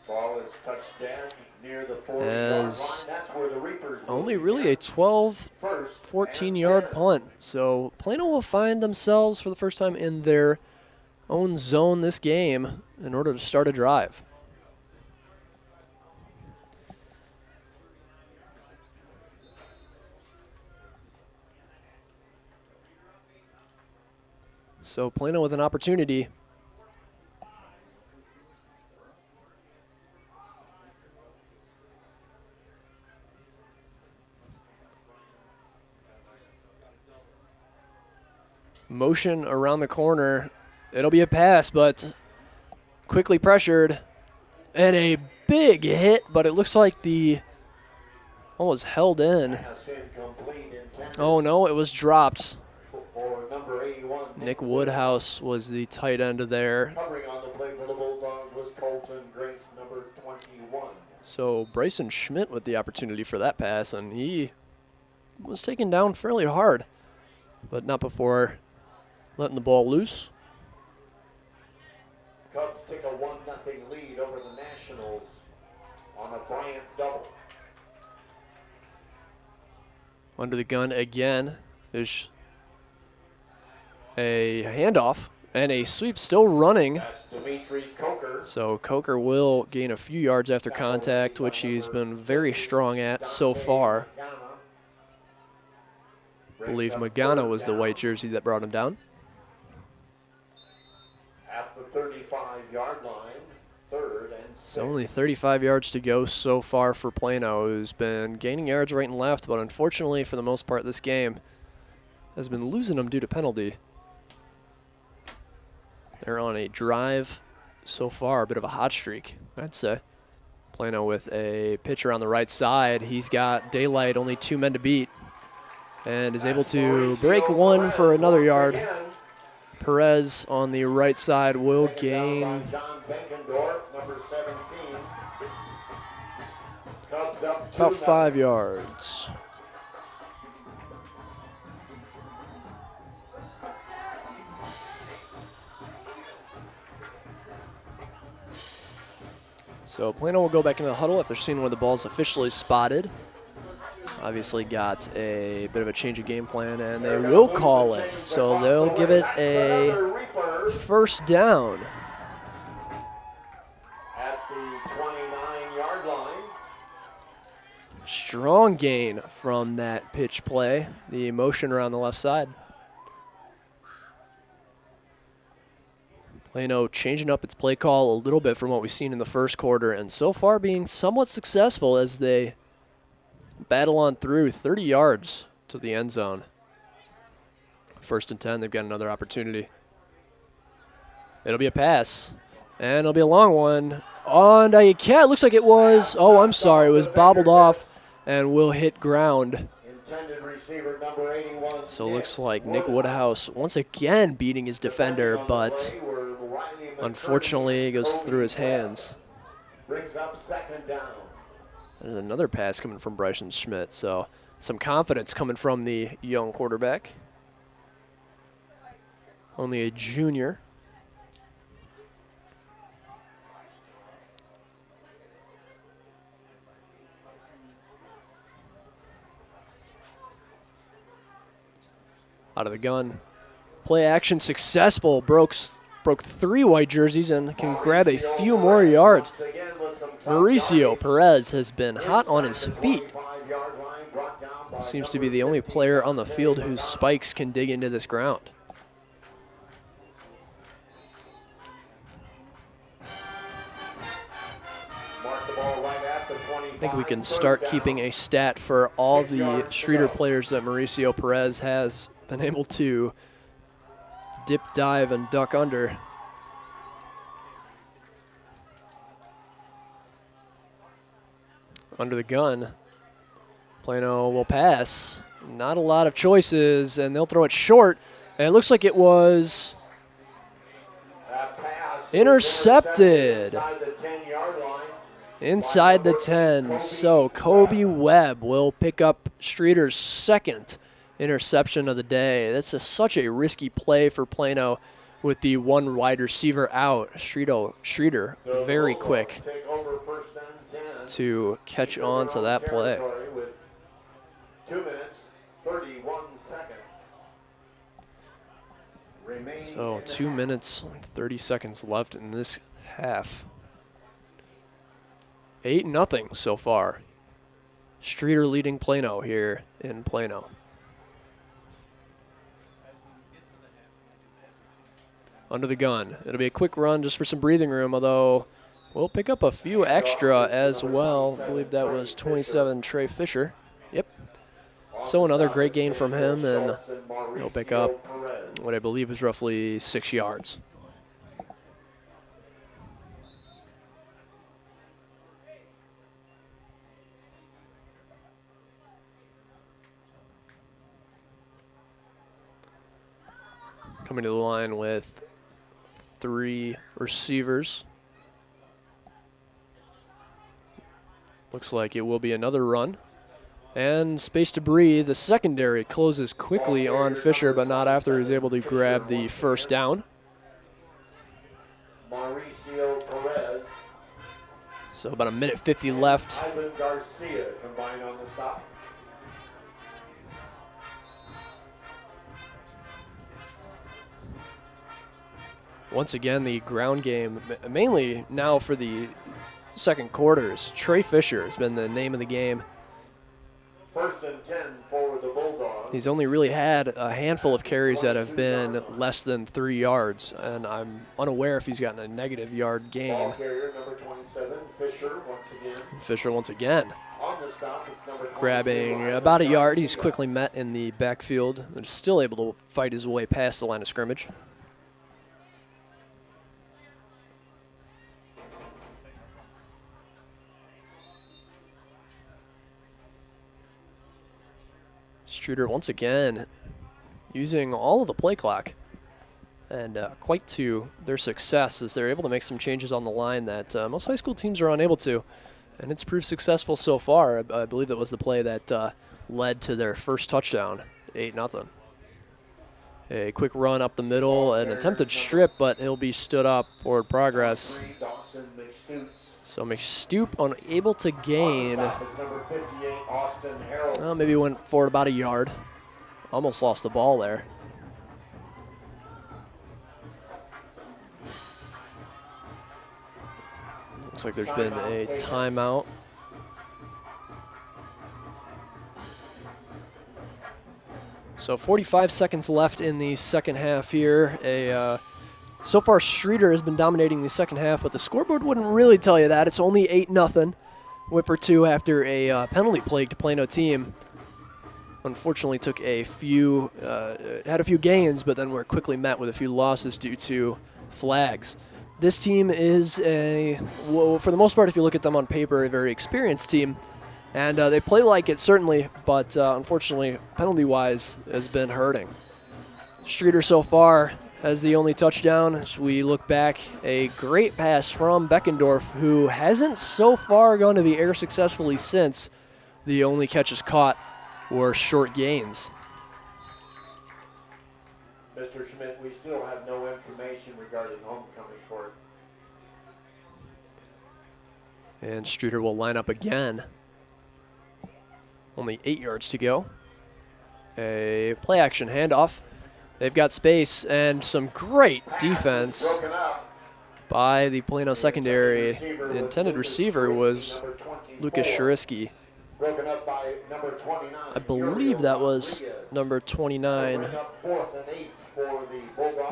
Ball is touched down near the 40-yard line. That's where the Reapers only really a 12, 14-yard punt. So Plano will find themselves for the first time in their own zone this game in order to start a drive. So Plano with an opportunity. Motion around the corner. It'll be a pass, but quickly pressured. And a big hit, but it looks like the ball was held in. Oh no, it was dropped. Nick Woodhouse was the tight end there. Covering on the play for the Bulldogs was Colton Grace, number 21. So Bryson Schmidt with the opportunity for that pass, and he was taken down fairly hard, but not before letting the ball loose. Cubs take a 1-0 lead over the Nationals on a Bryant double. Under the gun again. There's a handoff and a sweep still running. That's Dimitri Coker. So Coker will gain a few yards after contact, which he's been very strong at so far. I believe Magana was the white jersey that brought him down. At the 35-yard line, 3rd and 6. So only 35 yards to go so far for Plano, who's been gaining yards right and left, but unfortunately for the most part this game has been losing them due to penalty. They're on a drive so far, a bit of a hot streak, I'd say. Plano with a pitcher on the right side. He's got daylight, only 2 men to beat, and is able to break one for another yard. Perez on the right side will gain about 5 yards. So Plano will go back into the huddle after seeing where the ball's officially spotted. Obviously got a bit of a change of game plan, and they will call it. So they'll give it a first down. At the 29-yard line. Strong gain from that pitch play, the motion around the left side. Plano changing up its play call a little bit from what we've seen in the first quarter, and so far being somewhat successful as they battle on through 30 yards to the end zone. 1st and 10, they've got another opportunity. It'll be a pass, and it'll be a long one. On a cat, looks like it was, oh, I'm sorry, it was bobbled off and will hit ground. Intended receiver number 81. So it looks like Nick Woodhouse once again beating his defender, but unfortunately it goes through his hands. Brings up 2nd down. There's another pass coming from Bryson Schmidt, so some confidence coming from the young quarterback. Only a junior. Out of the gun. Play action successful. Broke 3 white jerseys and can grab a few more yards. Mauricio Perez has been hot on his feet. Seems to be the only player on the field whose spikes can dig into this ground. think we can start keeping a stat for all the Streator players that Mauricio Perez has been able to dip, dive, and duck under. Under the gun. Plano will pass. Not a lot of choices, and they'll throw it short. And it looks like it was intercepted inside the 10. So Kobe Webb will pick up Streator's second interception of the day. That's such a risky play for Plano with the one wide receiver out. Streator very quick to catch on to that play. 2 minutes, 31 seconds. So 2 minutes, 30 seconds left in this half. 8-0 so far. Streator leading Plano here in Plano. Under the gun. It'll be a quick run just for some breathing room, although we'll pick up a few extra as well. I believe that was 27 Trey Fisher. Yep. So another great gain from him, and he'll pick up what I believe is roughly 6 yards. Coming to the line with 3 receivers. Looks like it will be another run. And space to breathe. The secondary closes quickly on Fisher, but not after he's able to grab the first down. Mauricio Perez. So about 1:50 left. Ivan Garcia combined on the stop. Once again, the ground game, mainly now for the second quarters. Trey Fisher has been the name of the game. 1st and 10 for the Bulldogs. He's only really had a handful of carries that have been less than 3 yards, and I'm unaware if he's gotten a negative yard gain. Ball carrier number 27, Fisher once again. Fisher once again On the stop with number 22, grabbing about a yard. He's quickly met in the backfield and still able to fight his way past the line of scrimmage. Streator once again using all of the play clock, and quite to their success as they're able to make some changes on the line that most high school teams are unable to, and it's proved successful so far. I believe that was the play that led to their first touchdown, 8-0. A quick run up the middle, an attempted strip, but he'll be stood up, forward progress. So McStoop unable to gain. Maybe went forward about a yard. Almost lost the ball there. Looks like there's been a timeout. So 45 seconds left in the second half here. So far, Streator has been dominating the second half, but the scoreboard wouldn't really tell you that. It's only 8-0. Whip for 2 after a penalty-plagued Plano team. Unfortunately, took a few, had a few gains, but then were quickly met with a few losses due to flags. This team is well, for the most part, if you look at them on paper, a very experienced team. And they play like it, certainly, but unfortunately, penalty-wise, has been hurting. Streator so far has the only touchdown. As we look back, a great pass from Beckendorf, who hasn't so far gone to the air successfully since. The only catches caught were short gains. Mr. Schmidt, we still have no information regarding homecoming court. And Streator will line up again. Only 8 yards to go. A play action handoff. They've got space and some great defense by the Plano secondary. The intended receiver was Lucas Shurisky. I believe that was number 29.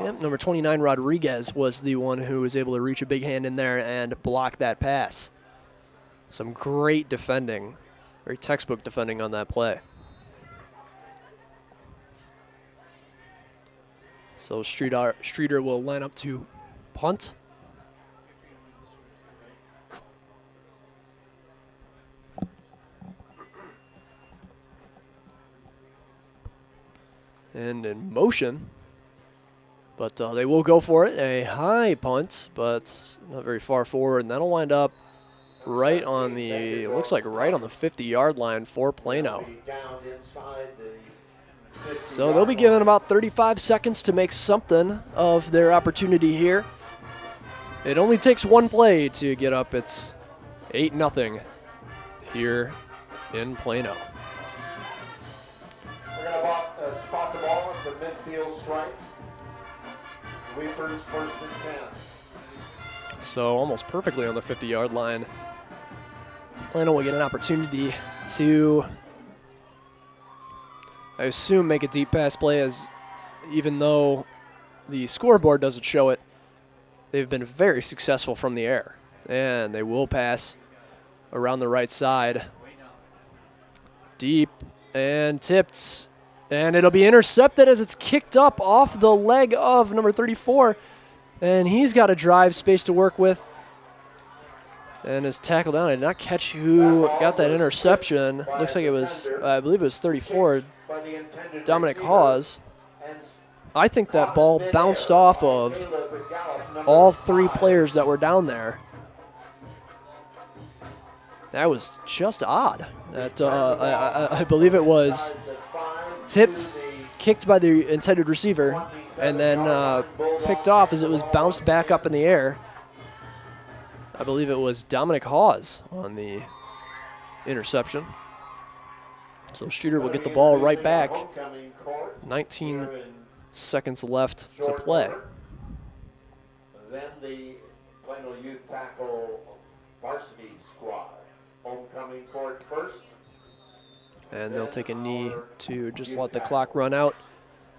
Yep, number 29 Rodriguez was the one who was able to reach a big hand in there and block that pass. Some great defending, very textbook defending on that play. So Streator will line up to punt. And in motion, but they will go for it. A high punt, but not very far forward, and that'll wind up right on the, looks like right on the 50-yard line for Plano. So they'll be given about 35 seconds to make something of their opportunity here. It only takes one play to get up. It's 8-0 here in Plano. We're going to spot the ball at the midfield stripe. Reapers first and 10. So almost perfectly on the 50-yard line. Plano will get an opportunity to, I assume, make a deep pass play, as even though the scoreboard doesn't show it, they've been very successful from the air. And they will pass around the right side. Deep and tipped. And it'll be intercepted as it's kicked up off the leg of number 34. And he's got a drive space to work with. And is tackled down. I did not catch who got that interception. Looks like it was, I believe it was 34, Dominic Hawes. I think that ball bounced off of all three players that were down there. That was just odd. That I believe it was tipped, kicked by the intended receiver, and then picked off as it was bounced back up in the air. I believe it was Dominic Hawes on the interception. So Streator will get the ball right back. 19 seconds left to play. Then the Plano Youth Tackle Varsity Squad. Homecoming court first. And they'll take a knee to just let the clock run out,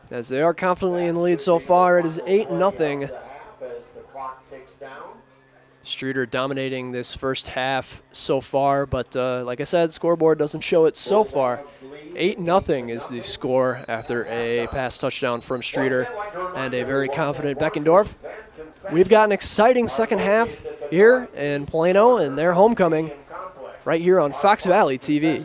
as they are confidently in the lead so far. It is 8-0. Streator dominating this first half so far, but like I said, scoreboard doesn't show it so far. 8-0 is the score after a pass touchdown from Streator and a very confident Beckendorf. We've got an exciting second half here in Plano and their homecoming right here on Fox Valley TV.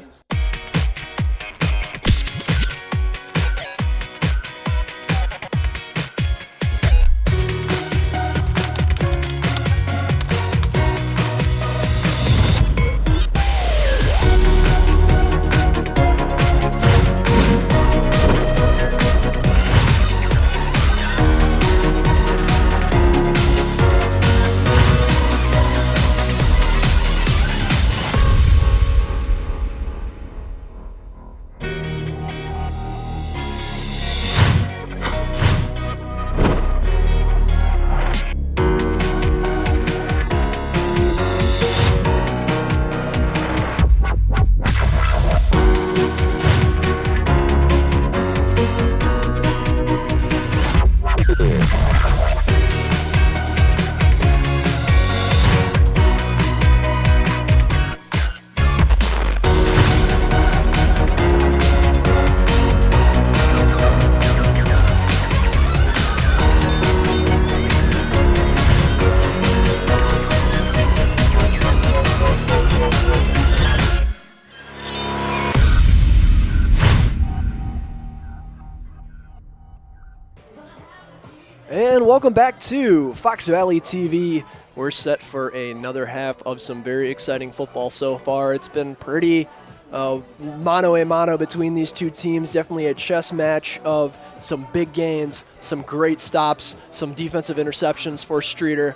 And welcome back to Fox Valley TV. We're set for another half of some very exciting football so far. It's been pretty mano-a-mano between these two teams. Definitely a chess match of some big gains, some great stops, some defensive interceptions for Streator.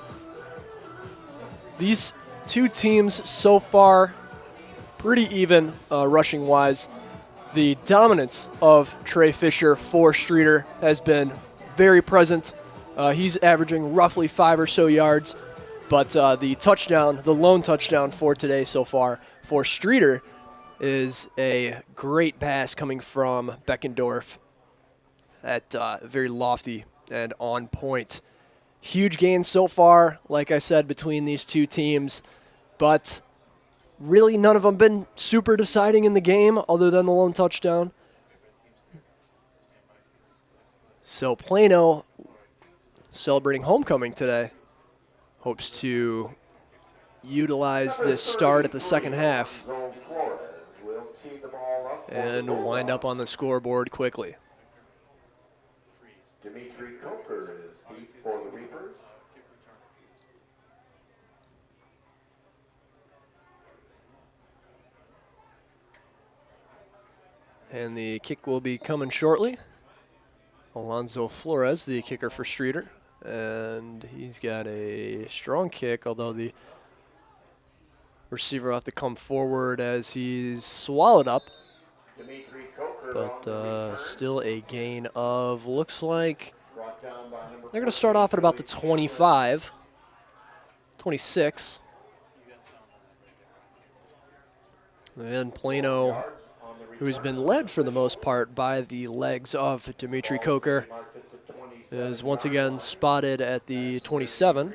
These two teams so far pretty even rushing-wise. The dominance of Trey Fisher for Streator has been very present. He's averaging roughly 5 or so yards, but the touchdown, the lone touchdown for today so far for Streator is a great pass coming from Beckendorf at very lofty and on point. Huge gains so far, like I said, between these two teams, but really none of them been super deciding in the game other than the lone touchdown. So Plano, celebrating homecoming today, hopes to utilize this start at the second half and wind up on the scoreboard quickly. Dimitri Coker is deep for the Reapers. And the kick will be coming shortly. Alonzo Flores, the kicker for Streator. And he's got a strong kick, although the receiver will have to come forward as he's swallowed up. But still a gain of, looks like they're going to start off at about the 25, 26. And Plano, who's been led for the most part by the legs of Dimitri Coker, is once again spotted at the 27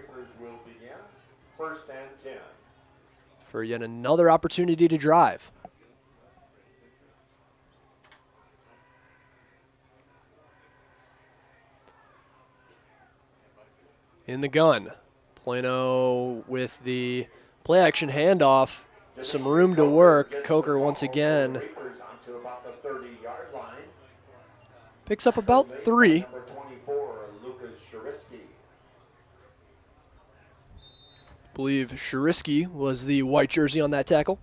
for yet another opportunity to drive. In the gun, Plano with the play action handoff, some room to work. Coker once again picks up about 3. I believe Shirisky was the white jersey on that tackle.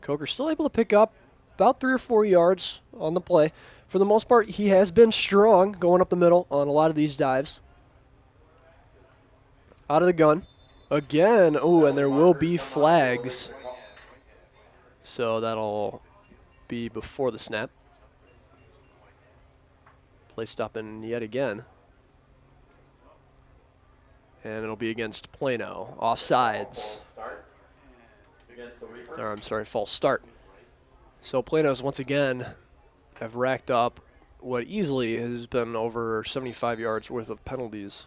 Coker still able to pick up about 3 or 4 yards on the play. For the most part, he has been strong going up the middle on a lot of these dives. Out of the gun. Again, oh, and there will be flags. So that'll be before the snap. Play stopping yet again. And it'll be against Plano. Offsides. Or, I'm sorry, false start. So Plano's once again have racked up what easily has been over 75 yards worth of penalties.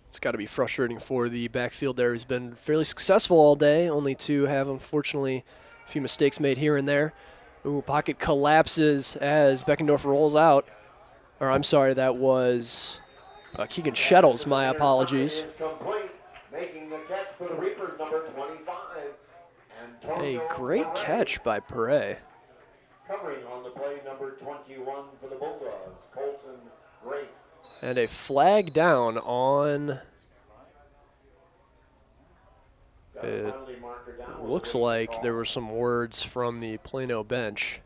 It's got to be frustrating for the backfield there, who's been fairly successful all day, only to have, unfortunately, a few mistakes made here and there. Ooh, pocket collapses as Beckendorf rolls out. Or, I'm sorry, that was Keegan Shettles, my apologies. A great catch by Perret. Covering on the play, number 21 for the Bulldogs, Colton Grace. And a flag down on, it looks like there were some words from the Plano bench.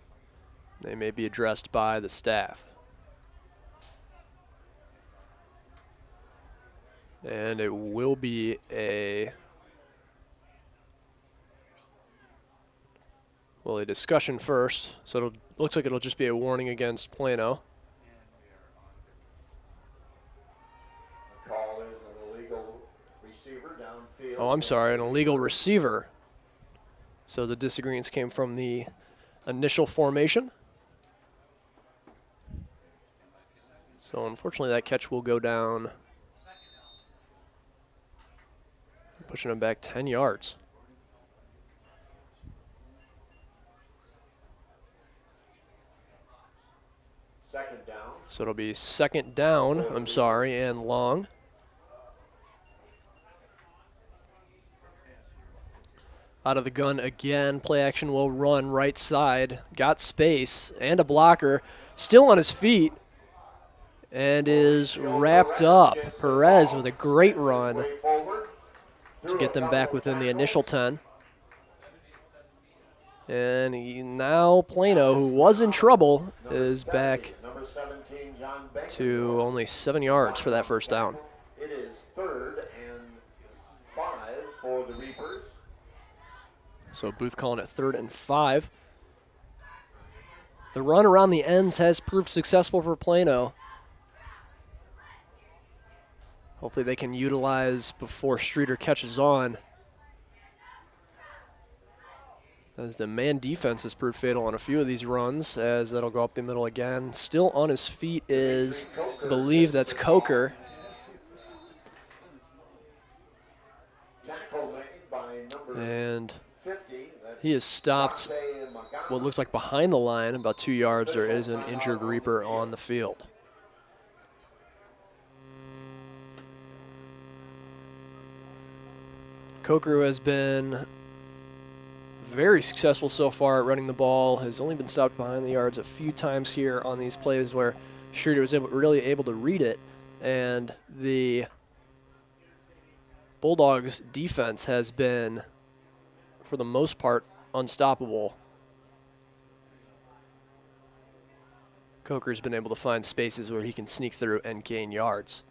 They may be addressed by the staff. And it will be a discussion first. So it looks like it'll just be a warning against Plano. Call is an illegal receiver downfield. Oh, I'm sorry, an illegal receiver. So the disagreements came from the initial formation. So unfortunately that catch will go down, pushing him back 10 yards. Second down. So it'll be second down, I'm sorry, and long. Out of the gun again, play action will run right side. Got space and a blocker, still on his feet, and is wrapped up. Perez with a great run to get them back within the initial 10. And now Plano, who was in trouble, is back to only 7 yards for that first down. It is 3rd and 5 for the Reapers. So Booth calling it 3rd and 5. The run around the ends has proved successful for Plano. Hopefully they can utilize before Streator catches on. as the man defense has proved fatal on a few of these runs, as that'll go up the middle again. Still on his feet is, I believe that's Coker. And he is stopped what looks like behind the line, about 2 yards. There is an injured Reaper on the field. Coker has been very successful so far at running the ball, has only been stopped behind the yards a few times here on these plays where Streator was really able to read it, and the Bulldogs defense has been, for the most part, unstoppable. Coker's been able to find spaces where he can sneak through and gain yards.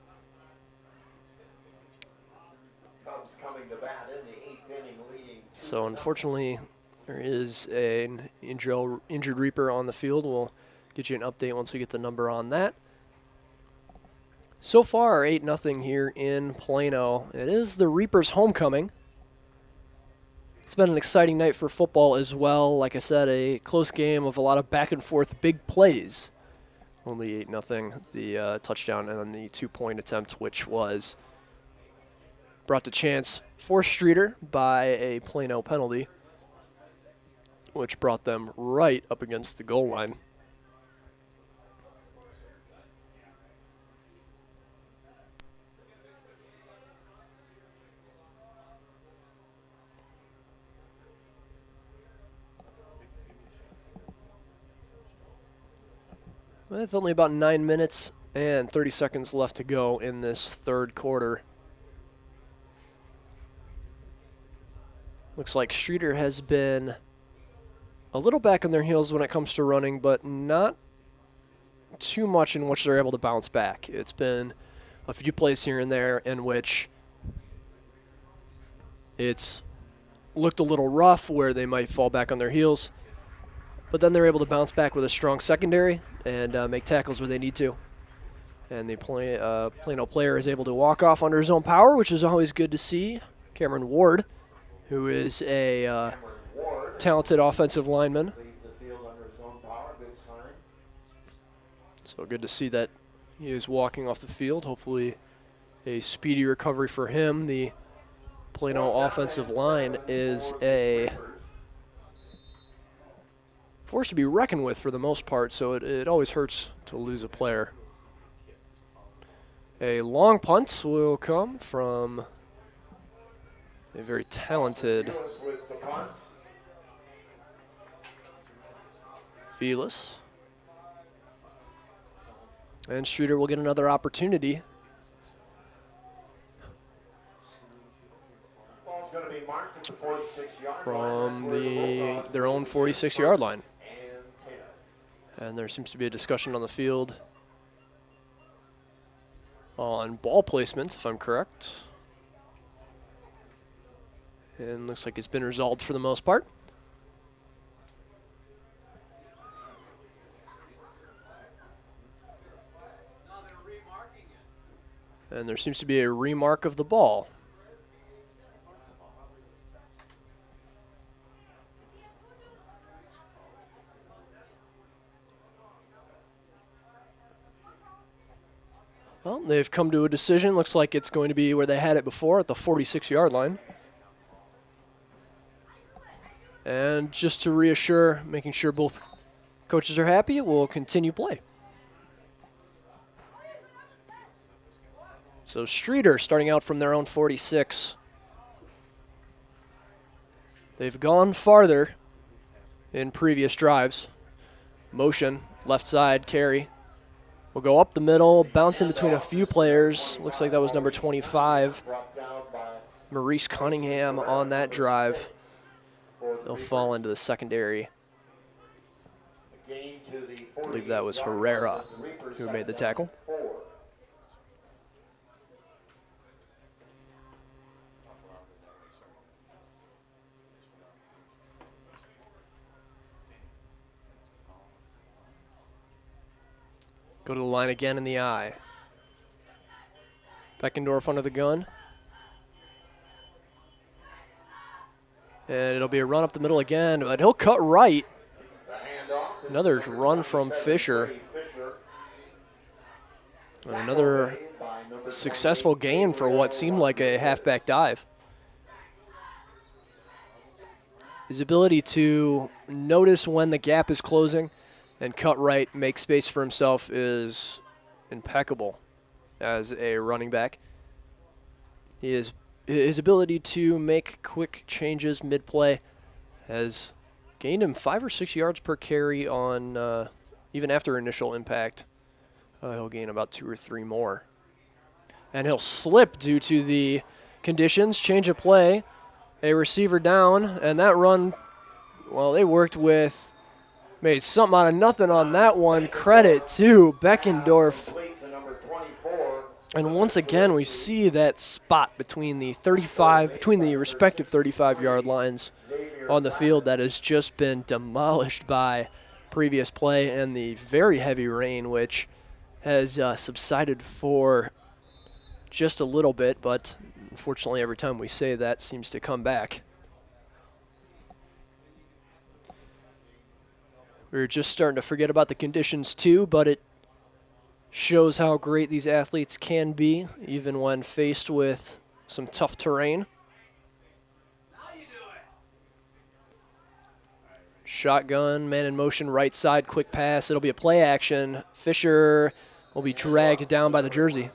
So unfortunately, there is an injured Reaper on the field. We'll get you an update once we get the number on that. So far, 8-0 here in Plano. It is the Reapers' homecoming. It's been an exciting night for football as well. Like I said, a close game of a lot of back and forth big plays. Only 8-0, the touchdown and then the 2-point attempt, which was brought to chance for Streator by a Plano penalty, which brought them right up against the goal line. With only about 9 minutes and 30 seconds left to go in this third quarter. Looks like Streator has been a little back on their heels when it comes to running, but not too much in which they're able to bounce back. It's been a few plays here and there in which it's looked a little rough where they might fall back on their heels, but then they're able to bounce back with a strong secondary and make tackles where they need to. And the Plano player is able to walk off under his own power, which is always good to see. Cameron Ward, who is a talented offensive lineman. So good to see that he is walking off the field. Hopefully a speedy recovery for him. The Plano offensive line is a force to be reckoned with for the most part, so it always hurts to lose a player. A long punt will come from a very talented Velas. And Streator will get another opportunity. From their own 46-yard line. And there seems to be a discussion on the field on ball placement, if I'm correct. And looks like it's been resolved for the most part. And there seems to be a remark of the ball. Well, they've come to a decision. Looks like it's going to be where they had it before at the 46-yard line. And just to reassure, making sure both coaches are happy, we'll continue play. So Streator starting out from their own 46. They've gone farther in previous drives. Motion, left side carry. We'll go up the middle, bounce in between a few players. Looks like that was number 25, Maurice Cunningham on that drive. They'll fall into the secondary. I believe that was Herrera who made the tackle. Go to the line again in the eye. Beckendorf under the gun. And it'll be a run up the middle again, but he'll cut right. Another run from Fisher. And another successful gain for what seemed like a halfback dive. His ability to notice when the gap is closing and cut right, make space for himself is impeccable as a running back. His ability to make quick changes mid-play has gained him 5 or 6 yards per carry on even after initial impact. He'll gain about 2 or 3 more. And he'll slip due to the conditions, change of play, a receiver down, and that run, well, they made something out of nothing on that one. Credit to Beckendorf. And once again, we see that spot between the respective 35-yard lines on the field that has just been demolished by previous play and the very heavy rain, which has subsided for just a little bit, but unfortunately every time we say that seems to come back. We're just starting to forget about the conditions too, but it shows how great these athletes can be, even when faced with some tough terrain. Shotgun, man in motion, right side, quick pass. It'll be a play action. Fisher will be dragged down by the jersey.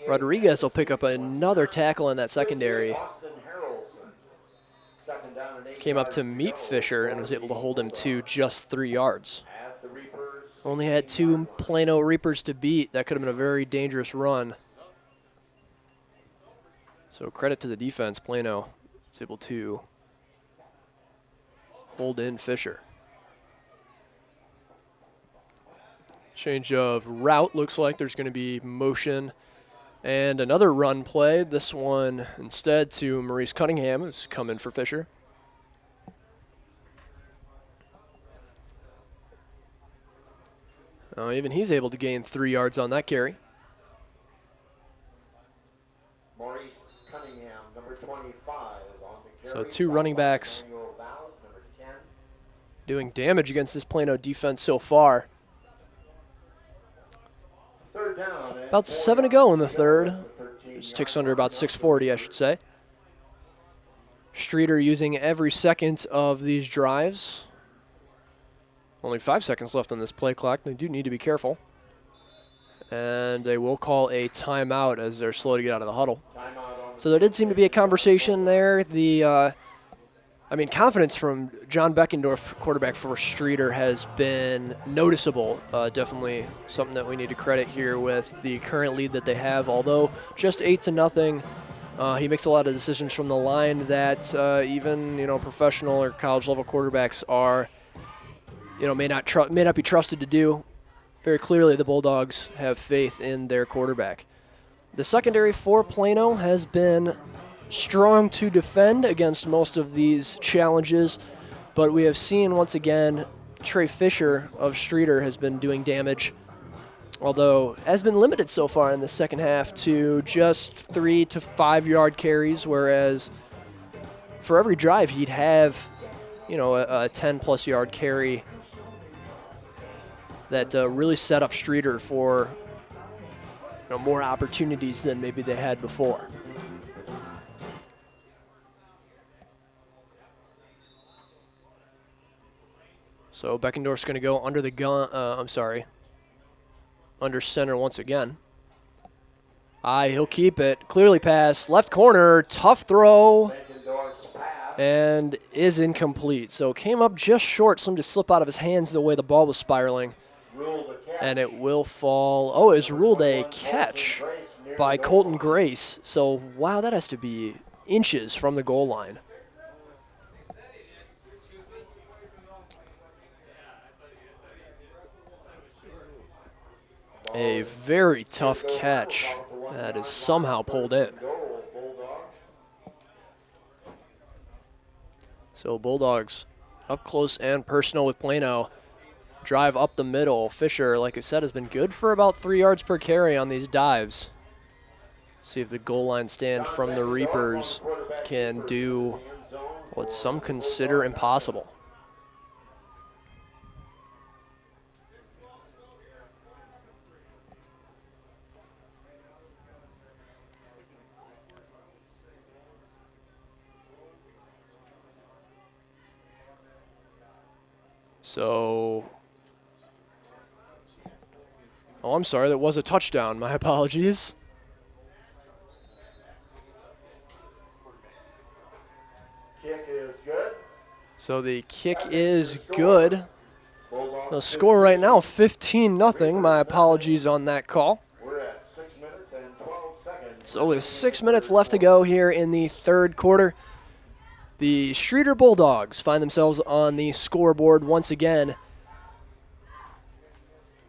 Rodriguez will pick up another tackle in that secondary. Came up to meet Fisher and was able to hold him to just 3 yards. Only had 2 Plano Reapers to beat. That could have been a very dangerous run. So credit to the defense. Plano is able to hold in Fisher. Change of route. Looks like there's going to be motion and another run play. This one instead to Maurice Cunningham, who's coming for Fisher. Even he's able to gain 3 yards on that carry. Maurice Cunningham, number 25 on the carry. So 2 running backs doing damage against this Plano defense so far. Third down. About 7 to go in the third. Just ticks under about 6:40, I should say. Streator using every second of these drives. Only 5 seconds left on this play clock. They do need to be careful. And they will call a timeout as they're slow to get out of the huddle. So there did seem to be a conversation there. Confidence from John Beckendorf, quarterback for Streator, has been noticeable. Definitely something that we need to credit here with the current lead that they have. Although just 8-0, he makes a lot of decisions from the line that even professional or college level quarterbacks are may not be trusted to do. Very clearly, the Bulldogs have faith in their quarterback. The secondary for Plano has been strong to defend against most of these challenges, but we have seen once again Trey Fisher of Streator has been doing damage, although has been limited so far in the second half to just 3 to 5 yard carries, whereas for every drive he'd have a 10+ yard carry that really set up Streator for more opportunities than maybe they had before. So Beckendorf's going to go under the gun. Under center once again. He'll keep it. Clearly pass. Left corner. Tough throw. And is incomplete. So came up just short. Seemed to slip out of his hands the way the ball was spiraling. And it will fall. Oh, it's ruled a catch by Colton Grace. So, wow, that has to be inches from the goal line. A very tough catch that is somehow pulled in. So Bulldogs up close and personal with Plano. drive up the middle. Fisher, like I said, has been good for about 3 yards per carry on these dives. See if the goal line stand from the Reapers can do what some consider impossible. So, oh, I'm sorry, that was a touchdown. My apologies. Kick is good. So the kick is good. The score right now, 15-0. My apologies on that call. We're at 6 minutes and 12 seconds. So with 6 minutes left to go here in the third quarter, the Streator Bulldogs find themselves on the scoreboard once again.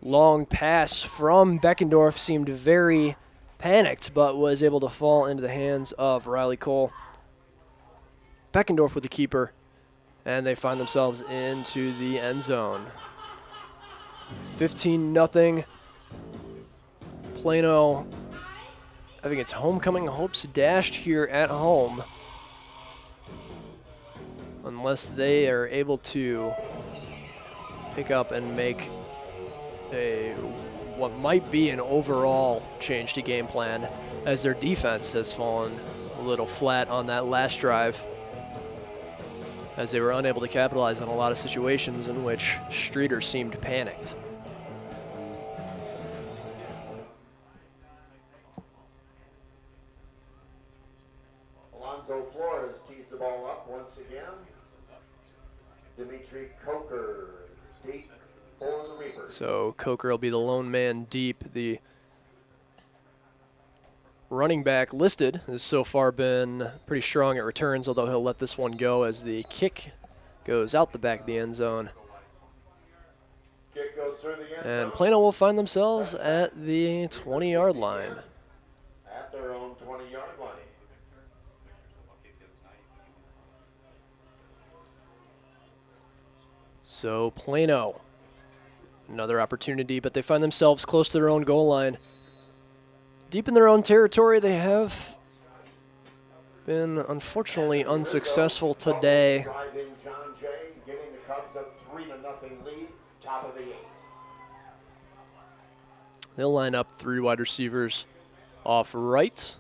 Long pass from Beckendorf seemed very panicked, but was able to fall into the hands of Riley Cole. Beckendorf with the keeper, and they find themselves into the end zone. 15-0. Plano having its homecoming hopes dashed here at home, unless they are able to pick up and make what might be an overall change to game plan, as their defense has fallen a little flat on that last drive, as they were unable to capitalize on a lot of situations in which Streator seemed panicked. Alonzo Flores tees the ball up once again. Dimitri Coker deep for the Reapers. So Coker will be the lone man deep. The running back listed has so far been pretty strong at returns, although he'll let this one go as the kick goes out the back of the end zone. Kick goes through the end And zone. Plano will find themselves at the 20-yard line. At their own 20-yard line. So Plano, another opportunity, but they find themselves close to their own goal line. Deep in their own territory, they have been unfortunately unsuccessful today. Driving John Jay, giving the Cubs a 3-0 lead, top of the 8th. They'll line up 3 wide receivers off right.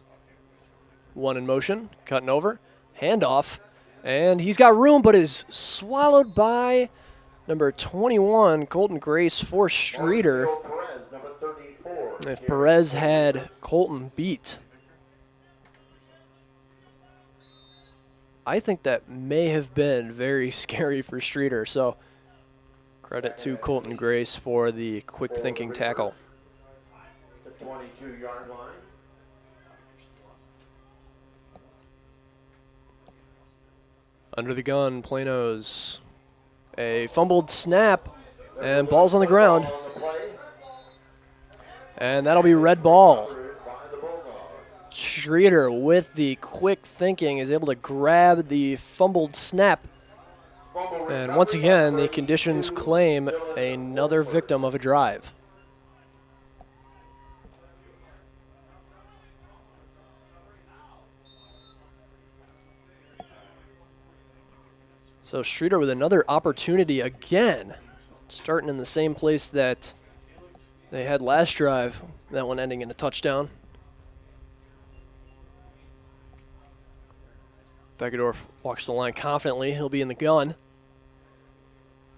One in motion, cutting over, handoff, and he's got room, but is swallowed by number 21, Colton Grace for Streator. Perez, number 34. If Perez had Colton beat, I think that may have been very scary for Streator. So credit to Colton Grace for the quick thinking tackle. The 22-yard line. Under the gun, Plano's a fumbled snap, and ball's on the ground. And that'll be red ball. Streator, with the quick thinking, is able to grab the fumbled snap. And once again, the conditions claim another victim of a drive. So Streator with another opportunity again, starting in the same place that they had last drive, that one ending in a touchdown. Beckendorf walks the line confidently. He'll be in the gun.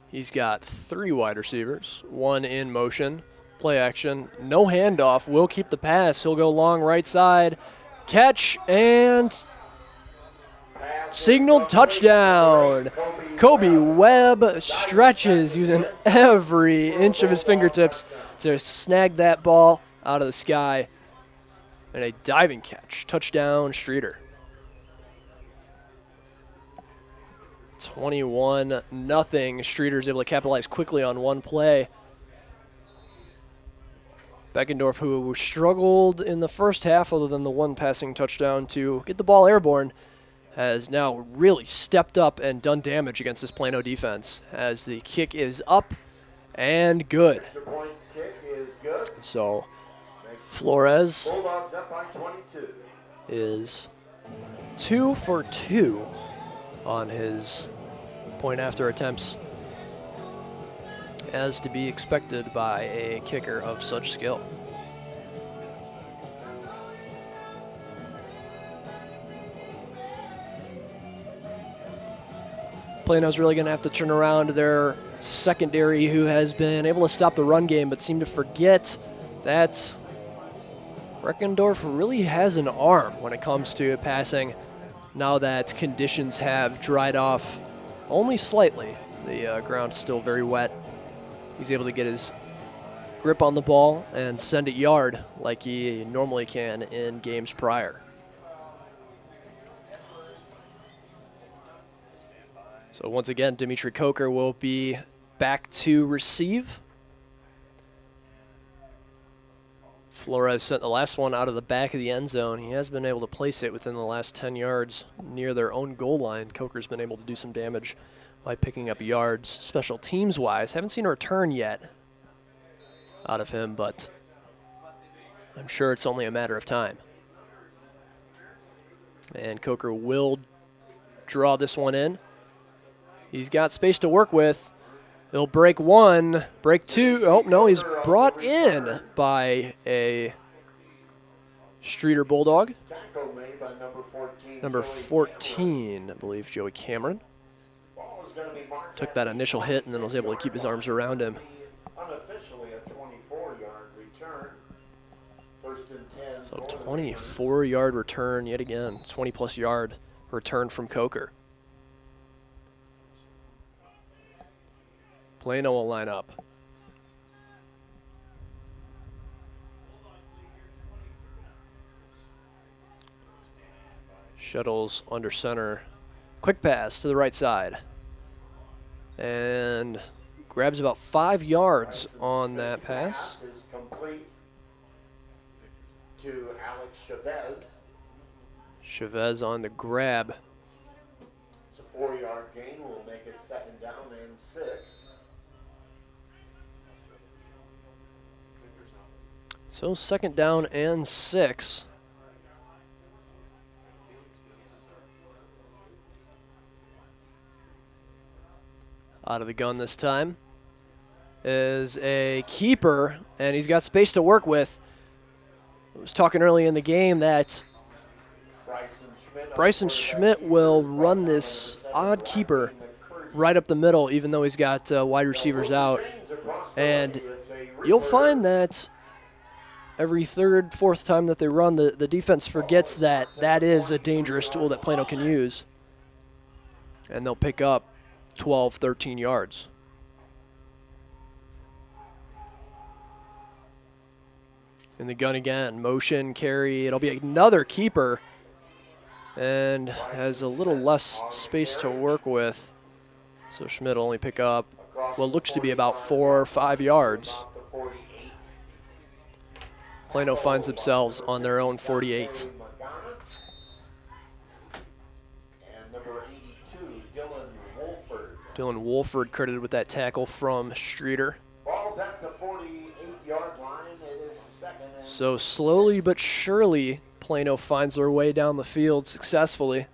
He's got 3 wide receivers, 1 in motion, play action, no handoff, will keep the pass. He'll go long right side, catch, and signaled touchdown. Kobe Webb stretches using every inch of his fingertips to snag that ball out of the sky. And a diving catch. Touchdown, Streator. 21-0. Streator's able to capitalize quickly on one play. Beckendorf, who struggled in the first half other than the one passing touchdown to get the ball airborne, has now really stepped up and done damage against this Plano defense, as the kick is up And good. Extra point kick is good. So Flores Bulldogs up by 22. is 2 for 2 on his point after attempts, as to be expected by a kicker of such skill. Plano's really going to have to turn around their secondary, who has been able to stop the run game, but seem to forget that Reckendorf really has an arm when it comes to passing now that conditions have dried off only slightly. The ground's still very wet. He's able to get his grip on the ball and send it yard like he normally can in games prior. So once again, Dimitri Coker will be back to receive. Flores sent the last one out of the back of the end zone. He has been able to place it within the last 10 yards near their own goal line. Coker's been able to do some damage by picking up yards. Special teams-wise, haven't seen a return yet out of him, but I'm sure it's only a matter of time. And Coker will draw this one in. He's got space to work with. He'll break one, break two. Oh, no, he's brought in by a Streator Bulldog. Number 14, I believe, Joey Cameron. Took that initial hit and then was able to keep his arms around him. Unofficially a 24-yard return. First and 10. So 24-yard return yet again. 20-plus yard return from Coker. Plano will line up. Shuttles under center. Quick pass to the right side. And grabs about 5 yards on that pass. Is complete to Alex Chavez. Chavez on the grab. It's a 4-yard gain. Will make it second down and 6. So second down and 6. Out of the gun this time is a keeper, and he's got space to work with. I was talking early in the game that Bryson Schmidt will run this odd keeper right up the middle, even though he's got wide receivers out. And you'll find that every third, fourth time that they run, the defense forgets that that is a dangerous tool that Plano can use. And they'll pick up 12, 13 yards. In the gun again, motion carry. It'll be another keeper and has a little less space to work with. So Schmidt will only pick up what looks to be about 4 or 5 yards. Plano finds themselves on their own 48. Dylan Wolford credited with that tackle from Streator. Ball's at the 48-yard line. It is second and So slowly but surely, Plano finds their way down the field successfully.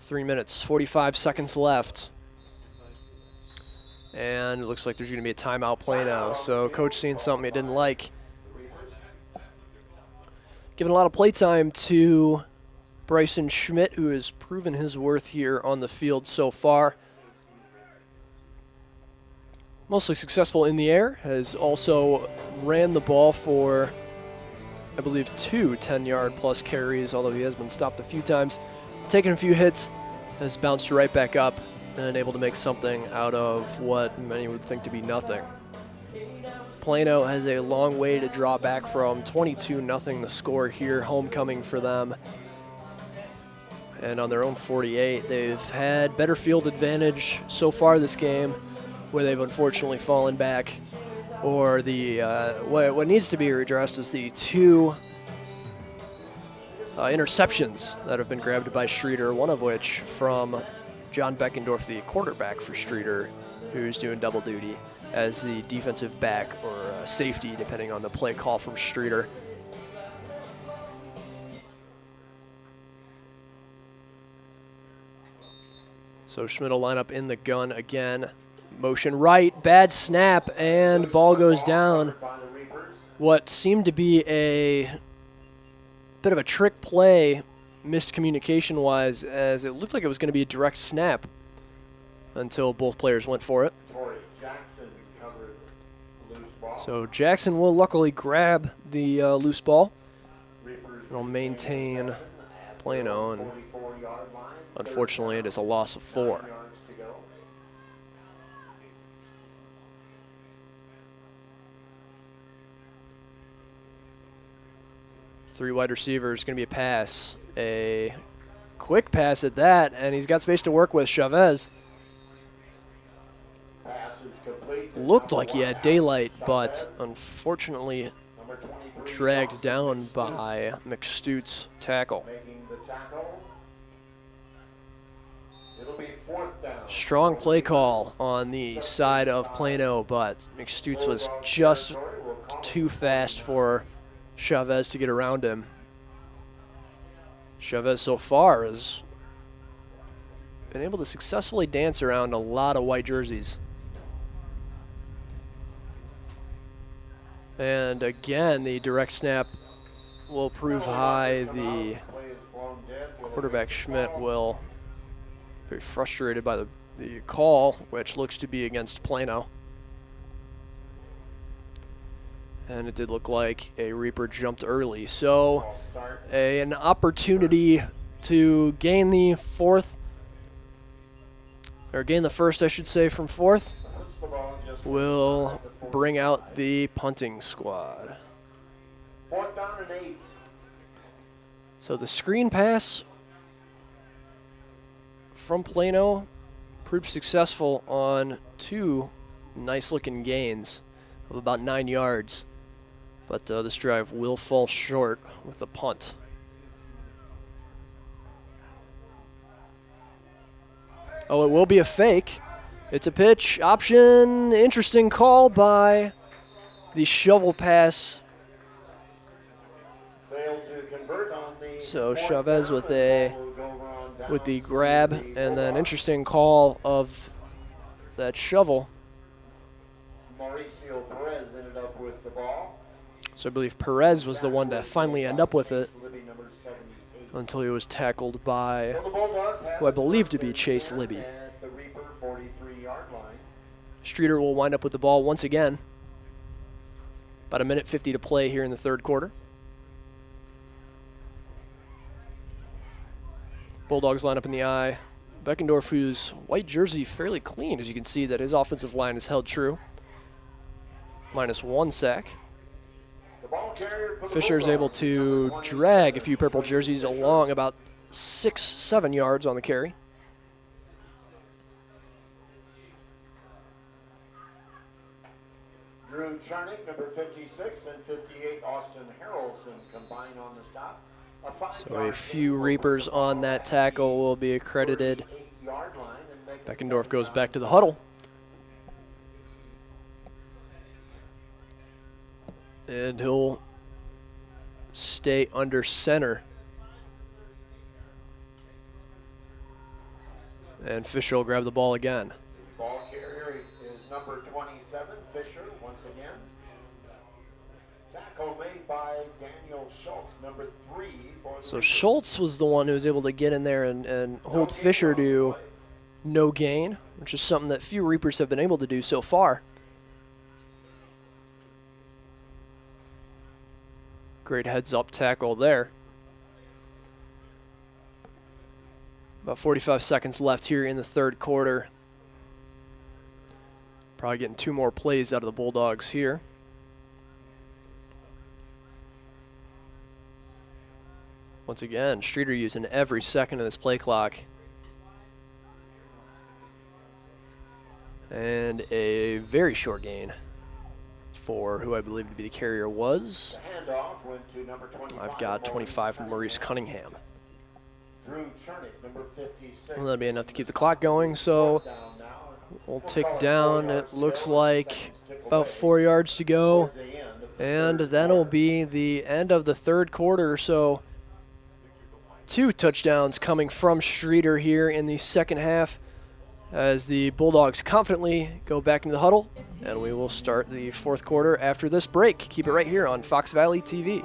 Three minutes, 45 seconds left. And it looks like there's going to be a timeout Plano. So coach seeing something he didn't like. Giving a lot of playtime to Bryson Schmidt, who has proven his worth here on the field so far. Mostly successful in the air, has also ran the ball for, I believe, 2 10-yard plus carries, although he has been stopped a few times. Taken a few hits, has bounced right back up, and able to make something out of what many would think to be nothing. Plano has a long way to draw back from. 22-0 the score here, homecoming for them. And on their own 48, they've had better field advantage so far this game, where they've unfortunately fallen back. Or the what needs to be redressed is the 2 interceptions that have been grabbed by Streator, one of which from John Beckendorf, the quarterback for Streator, who's doing double duty as the defensive back or safety, depending on the play call from Streator. So Schmidt will line up in the gun again. Motion right, bad snap, and ball goes down. What seemed to be a bit of a trick play, missed communication-wise, as it looked like it was going to be a direct snap until both players went for it. So Jackson will luckily grab the loose ball. It'll maintain Plano, and unfortunately it is a loss of 4. Three wide receivers, going to be a pass. A quick pass at that, and he's got space to work with. Chavez looked like he had daylight, but unfortunately dragged down by McStute's tackle. Strong play call on the side of Plano, but McStute's was just too fast for Chavez to get around him. Chavez so far has been able to successfully dance around a lot of white jerseys. And again, the direct snap will prove high. The quarterback Schmidt will be frustrated by the call, which looks to be against Plano. And it did look like a Reaper jumped early. So an opportunity to gain the first, I should say, from fourth, will bring out the punting squad. 4th down and 8. So the screen pass from Plano proved successful on 2 nice-looking gains of about 9 yards. But this drive will fall short with a punt. Oh, it will be a fake. It's a pitch option. Interesting call by the shovel pass. So Chavez with the grab, and then interesting call of that shovel. Mauricio Perez ended up with the ball. So I believe Perez was the one to finally end up with it until he was tackled by who I believe to be Chase Libby. Streator will wind up with the ball once again. About 1:50 to play here in the third quarter. Bulldogs line up in the eye. Beckendorf, whose white jersey fairly clean, as you can see that his offensive line is held true. -1 sack. Fisher is able to drag a few purple jerseys along about 6-7 yards on the carry. Drew Charnick, number 56, and 58, Austin Harrelson combined on the stop. So a few Reapers on that tackle will be accredited. Beckendorf goes back to the huddle. And he'll stay under center. And Fisher will grab the ball again. Ball carrier is number 27, Fisher, once again. Tackle made by Daniel Schultz, number 3. So Schultz was the one who was able to get in there and hold Fisher to no gain, which is something that few Reapers have been able to do so far. Great heads-up tackle there. About 45 seconds left here in the third quarter. Probably getting 2 more plays out of the Bulldogs here. Once again, Streator using every second of this play clock. And a very short gain. for who I believe to be the carrier was. The handoff went to number 25. I've got 25 from Maurice Cunningham. Drew Chernick, number 56. Well, that'll be enough to keep the clock going, so we'll tick down. It looks like about 4 yards to go, and that'll be the end of the third quarter. So 2 touchdowns coming from Streator here in the second half as the Bulldogs confidently go back into the huddle, and we will start the fourth quarter after this break. Keep it right here on Fox Valley TV.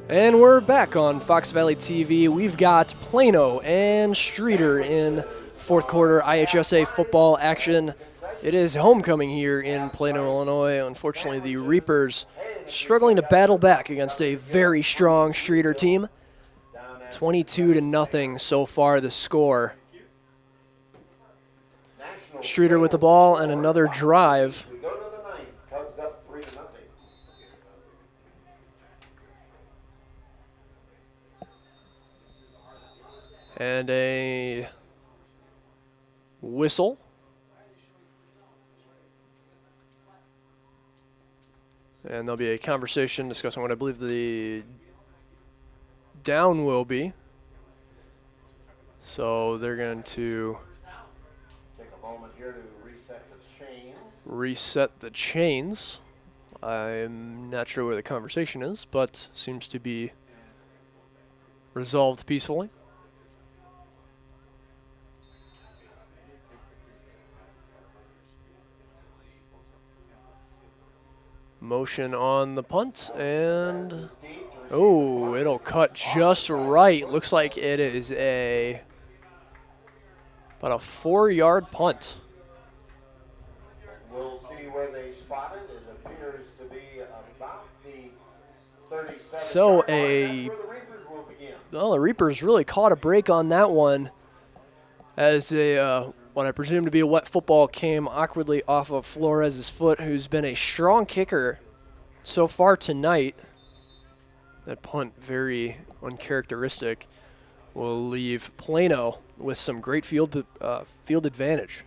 And we're back on Fox Valley TV. We've got Plano and Streator in fourth quarter IHSA football action. It is homecoming here in Plano, Illinois. Unfortunately, the Reapers struggling to battle back against a very strong Streator team. 22-0 so far the score. Streator with the ball and another drive. And a whistle. And there'll be a conversation discussing what I believe the down will be. So they're going to take a moment here to reset the chains. Reset the chains. I'm not sure where the conversation is, but seems to be resolved peacefully. Motion on the punt, and oh, it'll cut just right. Looks like it is about a 4-yard punt. We'll see where they spot it. It appears to be about the 37. So the Reapers really caught a break on that one, as what I presume to be a wet football came awkwardly off of Flores' foot, who's been a strong kicker so far tonight. That punt, very uncharacteristic, will leave Plano with some great field advantage.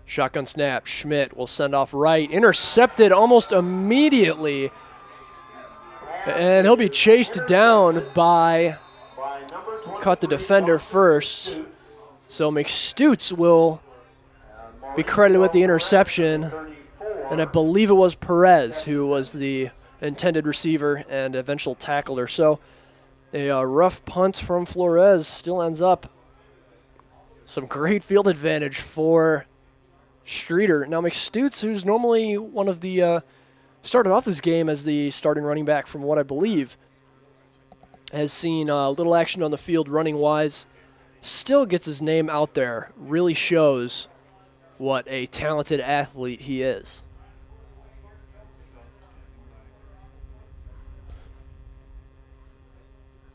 Shotgun snap, Schmidt will send off right, intercepted almost immediately, and he'll be chased down by, caught the defender first, so McStutes will be credited with the interception, and I believe it was Perez who was the intended receiver and eventual tackler. So a rough punt from Flores still ends up some great field advantage for Streator. Now McStutes, who's normally one of the started off this game as the starting running back from what I believe, has seen little action on the field running-wise, still gets his name out there, really shows what a talented athlete he is.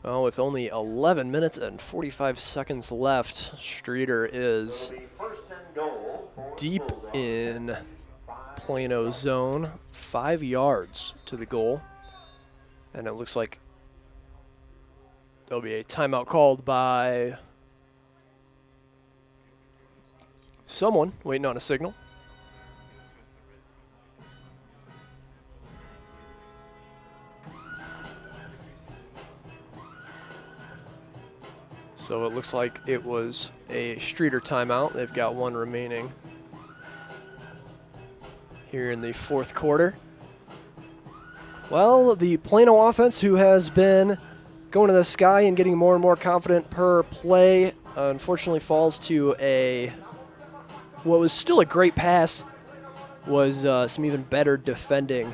Well, with only 11 minutes and 45 seconds left, Streator is deep in Plano zone, 5 yards to the goal, and it looks like There'll be a timeout called by someone waiting on a signal. So it looks like it was a Streator timeout. They've got one remaining here in the fourth quarter. Well, the Plano offense, who has been going to the sky and getting more and more confident per play, unfortunately falls to what was still a great pass, was some even better defending.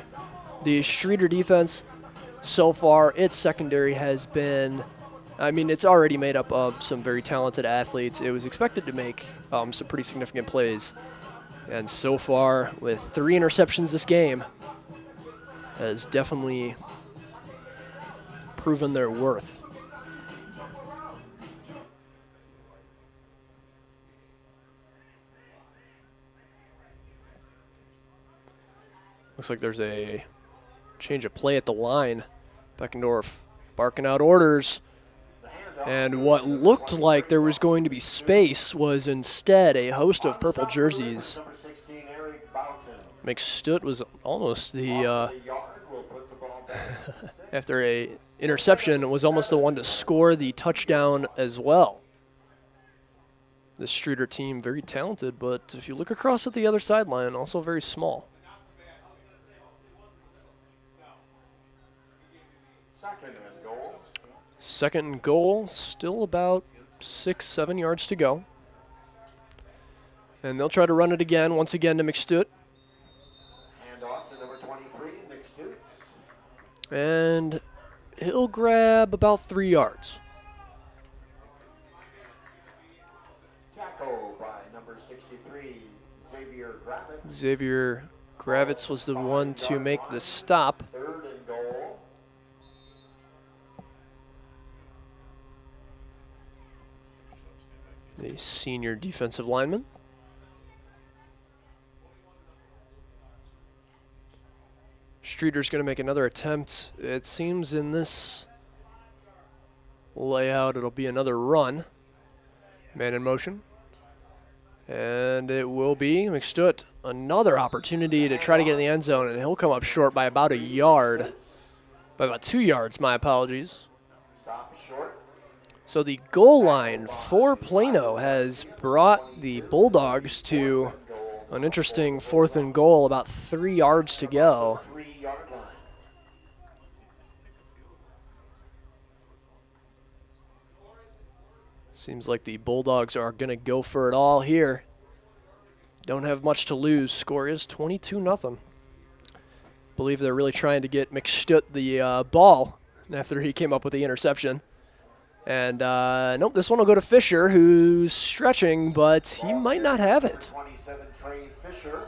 The Streator defense, so far, its secondary has been, I mean, it's already made up of some very talented athletes. It was expected to make some pretty significant plays. And so far, with 3 interceptions this game, has definitely proven their worth. Looks like there's a change of play at the line. Beckendorf barking out orders. And what looked like there was going to be space was instead a host of purple jerseys. McStutt was almost the, after a interception, was almost the one to score the touchdown as well. The Streator team, very talented, but if you look across at the other sideline, also very small. Second and goal, still about 6-7 yards to go. And they'll try to run it again, once again to McStutt. Handoff to number 23, McStutt. And he'll grab about 3 yards. Tackle by number 63, Xavier Gravitz. Xavier Gravitz was the one to make the stop. Third and goal. The senior defensive lineman. Streator's going to make another attempt. It seems in this layout it'll be another run. Man in motion. And it will be McStutt. Another opportunity to try to get in the end zone, and he'll come up short by about a yard. By about 2 yards, my apologies. Stop short. So the goal line for Plano has brought the Bulldogs to an interesting 4th and goal, about 3 yards to go. 3-yard line. Seems like the Bulldogs are going to go for it all here. Don't have much to lose. Score is 22-0. Believe they're really trying to get McStutt the ball after he came up with the interception. And nope, this one will go to Fisher, who's stretching, but he might not have it. 27, Trey Fisher.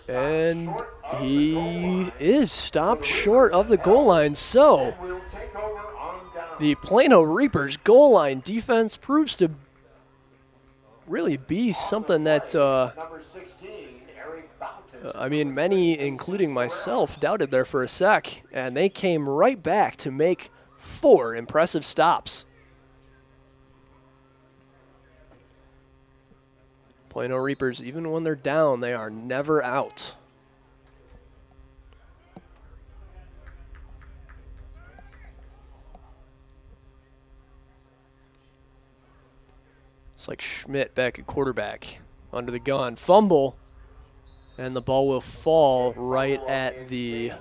And he is stopped short of the goal line. So Will take over on down. the Plano Reapers goal line defense proves to really be something that, Number 16, Eric Boughton. I mean, many, including myself, doubted there for a sec. And they came right back to make 4 impressive stops. Plano Reapers, even when they're down, they are never out. It's like Schmidt back at quarterback, under the gun, fumble, and the ball will fall right at the,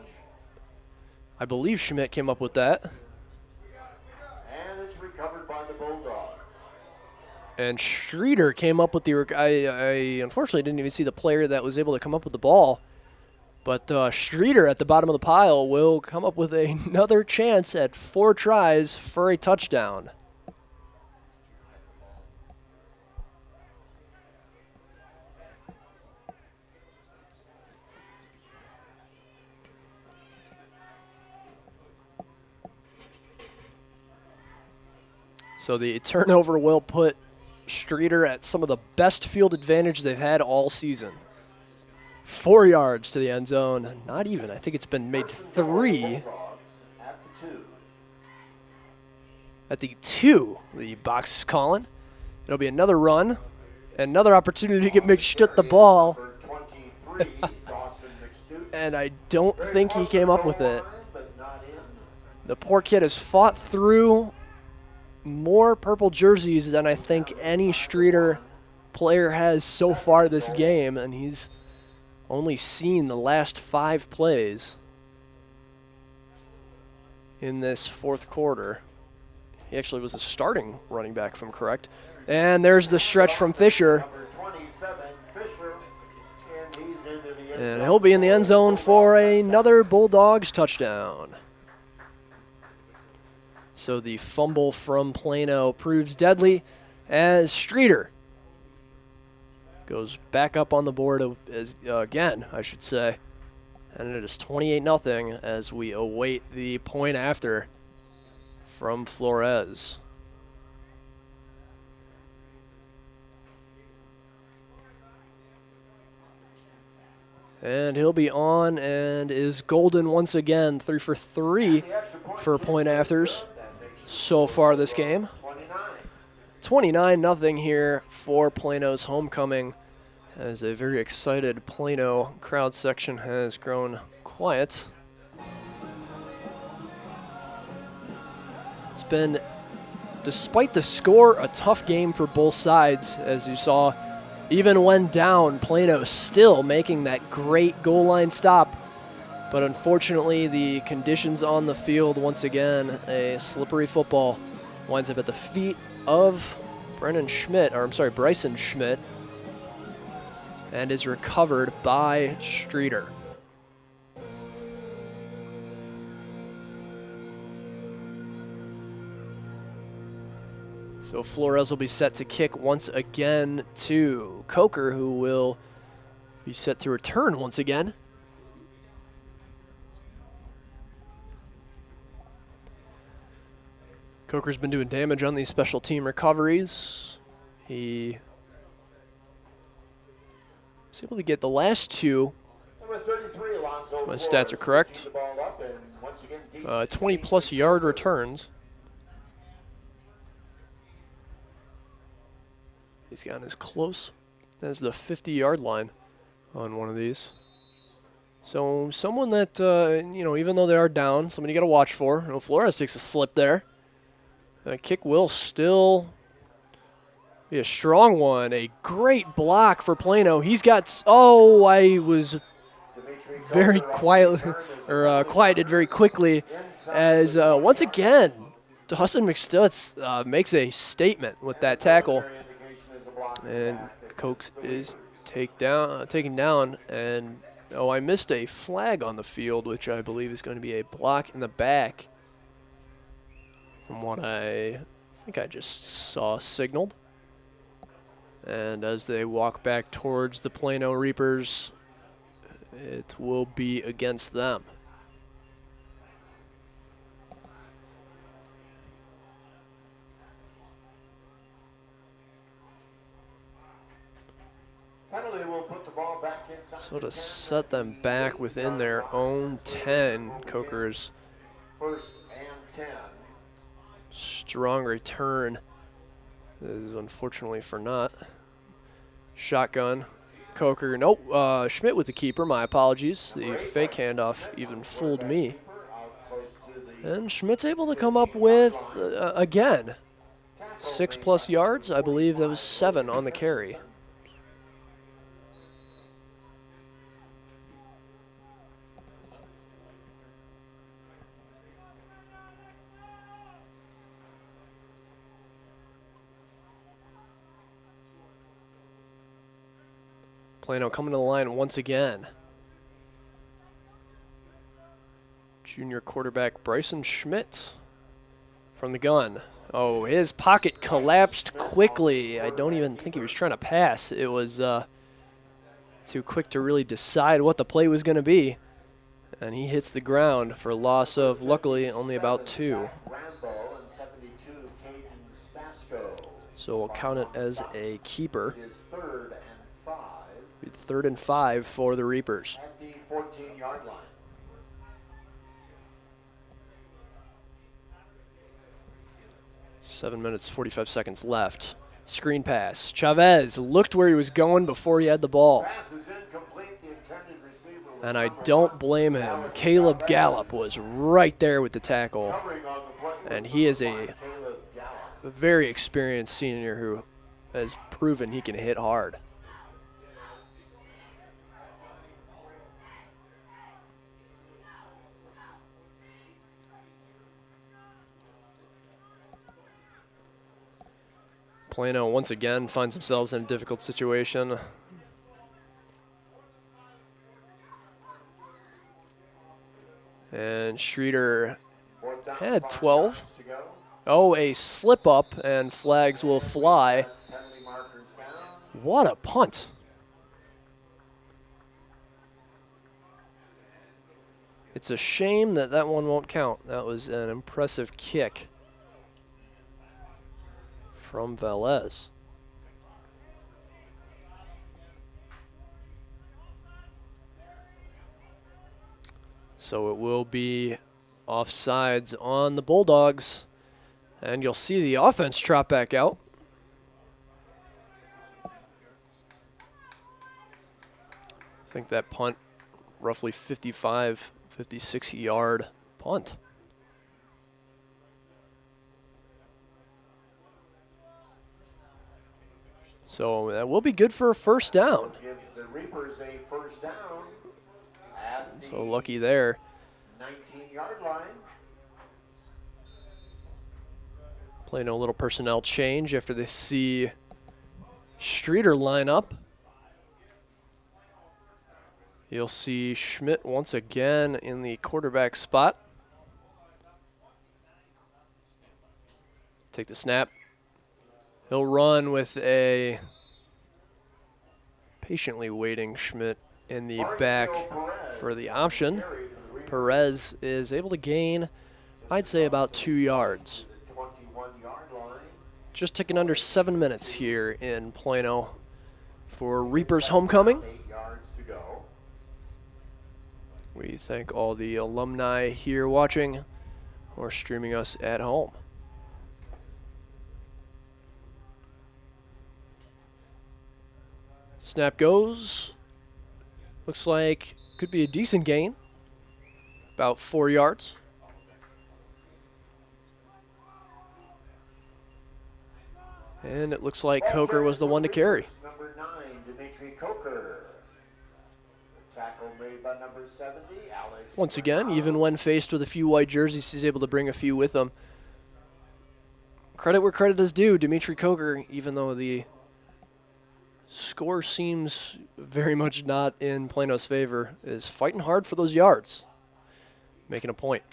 I believe Schmidt came up with that. And it's recovered by the Bulldogs. And Streator came up with the, I unfortunately didn't even see the player that was able to come up with the ball. But Streator at the bottom of the pile will come up with another chance at 4 tries for a touchdown. So the turnover will put Streator at some of the best field advantage they've had all season. 4 yards to the end zone. Not even. I think it's been made 3. At the 2. at the 2. The box is calling. It'll be another run. Another opportunity to get McStutt the ball. And I don't think he came up with it. The poor kid has fought through more purple jerseys than I think any Streator player has so far this game, and he's only seen the last 5 plays in this 4th quarter. He actually was a starting running back, if I'm correct. And there's the stretch from Fisher. And he'll be in the end zone for another Bulldogs touchdown. So the fumble from Plano proves deadly as Streator goes back up on the board again, I should say. And it is 28-0 as we await the point after from Flores. And he'll be on and is golden once again, 3 for 3 for point afters so far this game. 29-0 here for Plano's homecoming, as a very excited Plano crowd section has grown quiet. It's been, despite the score, a tough game for both sides, as you saw. Even when down, Plano still making that great goal line stop. But unfortunately, the conditions on the field, once again, a slippery football, winds up at the feet of Bryson Schmidt, and is recovered by Streator. So Flores will be set to kick once again to Coker, who will be set to return once again. Coker's been doing damage on these special team recoveries. He was able to get the last 2. If my stats are correct. 20-plus yard returns. He's gotten as close as the 50-yard line on one of these. So someone that, even though they are down, somebody you got to watch for. Flores takes a slip there. That kick will still be a strong one. A great block for Plano. He's got, I was very quieted very quickly as once again, Dawson McStutt makes a statement with that tackle. And Cokes is taken down, and I missed a flag on the field, which I believe is going to be a block in the back, from what I think I just saw signaled. And as they walk back towards the Plano Reapers, it will be against them. So to set them back within their own 10, Coker's strong return is unfortunately for naught. Shotgun. Coker, nope. Schmidt with the keeper, my apologies. The fake handoff even fooled me. And Schmidt's able to come up with, again, 6+ yards. I believe that was 7 on the carry. Plano coming to the line once again. Junior quarterback Bryson Schmidt from the gun. His pocket collapsed quickly. I don't even think he was trying to pass. It was too quick to really decide what the play was going to be. And he hits the ground for a loss of, luckily, only about 2. So we'll count it as a keeper. 3rd and 5 for the Reapers. At the 14-yard line. 7 minutes, 45 seconds left. Screen pass. Chavez looked where he was going before he had the ball. And I don't blame him. Caleb Gallup was right there with the tackle. And he is a very experienced senior who has proven he can hit hard. Plano once again finds themselves in a difficult situation. And Streator had 12. Oh, a slip up and flags will fly. What a punt. It's a shame that that one won't count. That was an impressive kick from Velez. So it will be offsides on the Bulldogs. And you'll see the offense trot back out. I think that punt, roughly 55, 56-yard punt. So that will be good for a first down. Give the Reapers a first down at So lucky there. 19-yard line. Playing a little personnel change after they see Streator line up. You'll see Schmidt once again in the quarterback spot. Take the snap. He'll run with a patiently waiting Schmidt in the back for the option. Perez is able to gain, I'd say, about 2 yards. Just ticking under 7 minutes here in Plano for Reapers homecoming. We thank all the alumni here watching or streaming us at home. Snap goes. Looks like could be a decent gain. About 4 yards. And it looks like Coker was the one to carry. Number 9, Dimitri Coker. Tackle made by number 70, Alex. Once again, even when faced with a few white jerseys, he's able to bring a few with him. Credit where credit is due. Dimitri Coker, even though the score seems very much not in Plano's favor, is fighting hard for those yards. Making a point.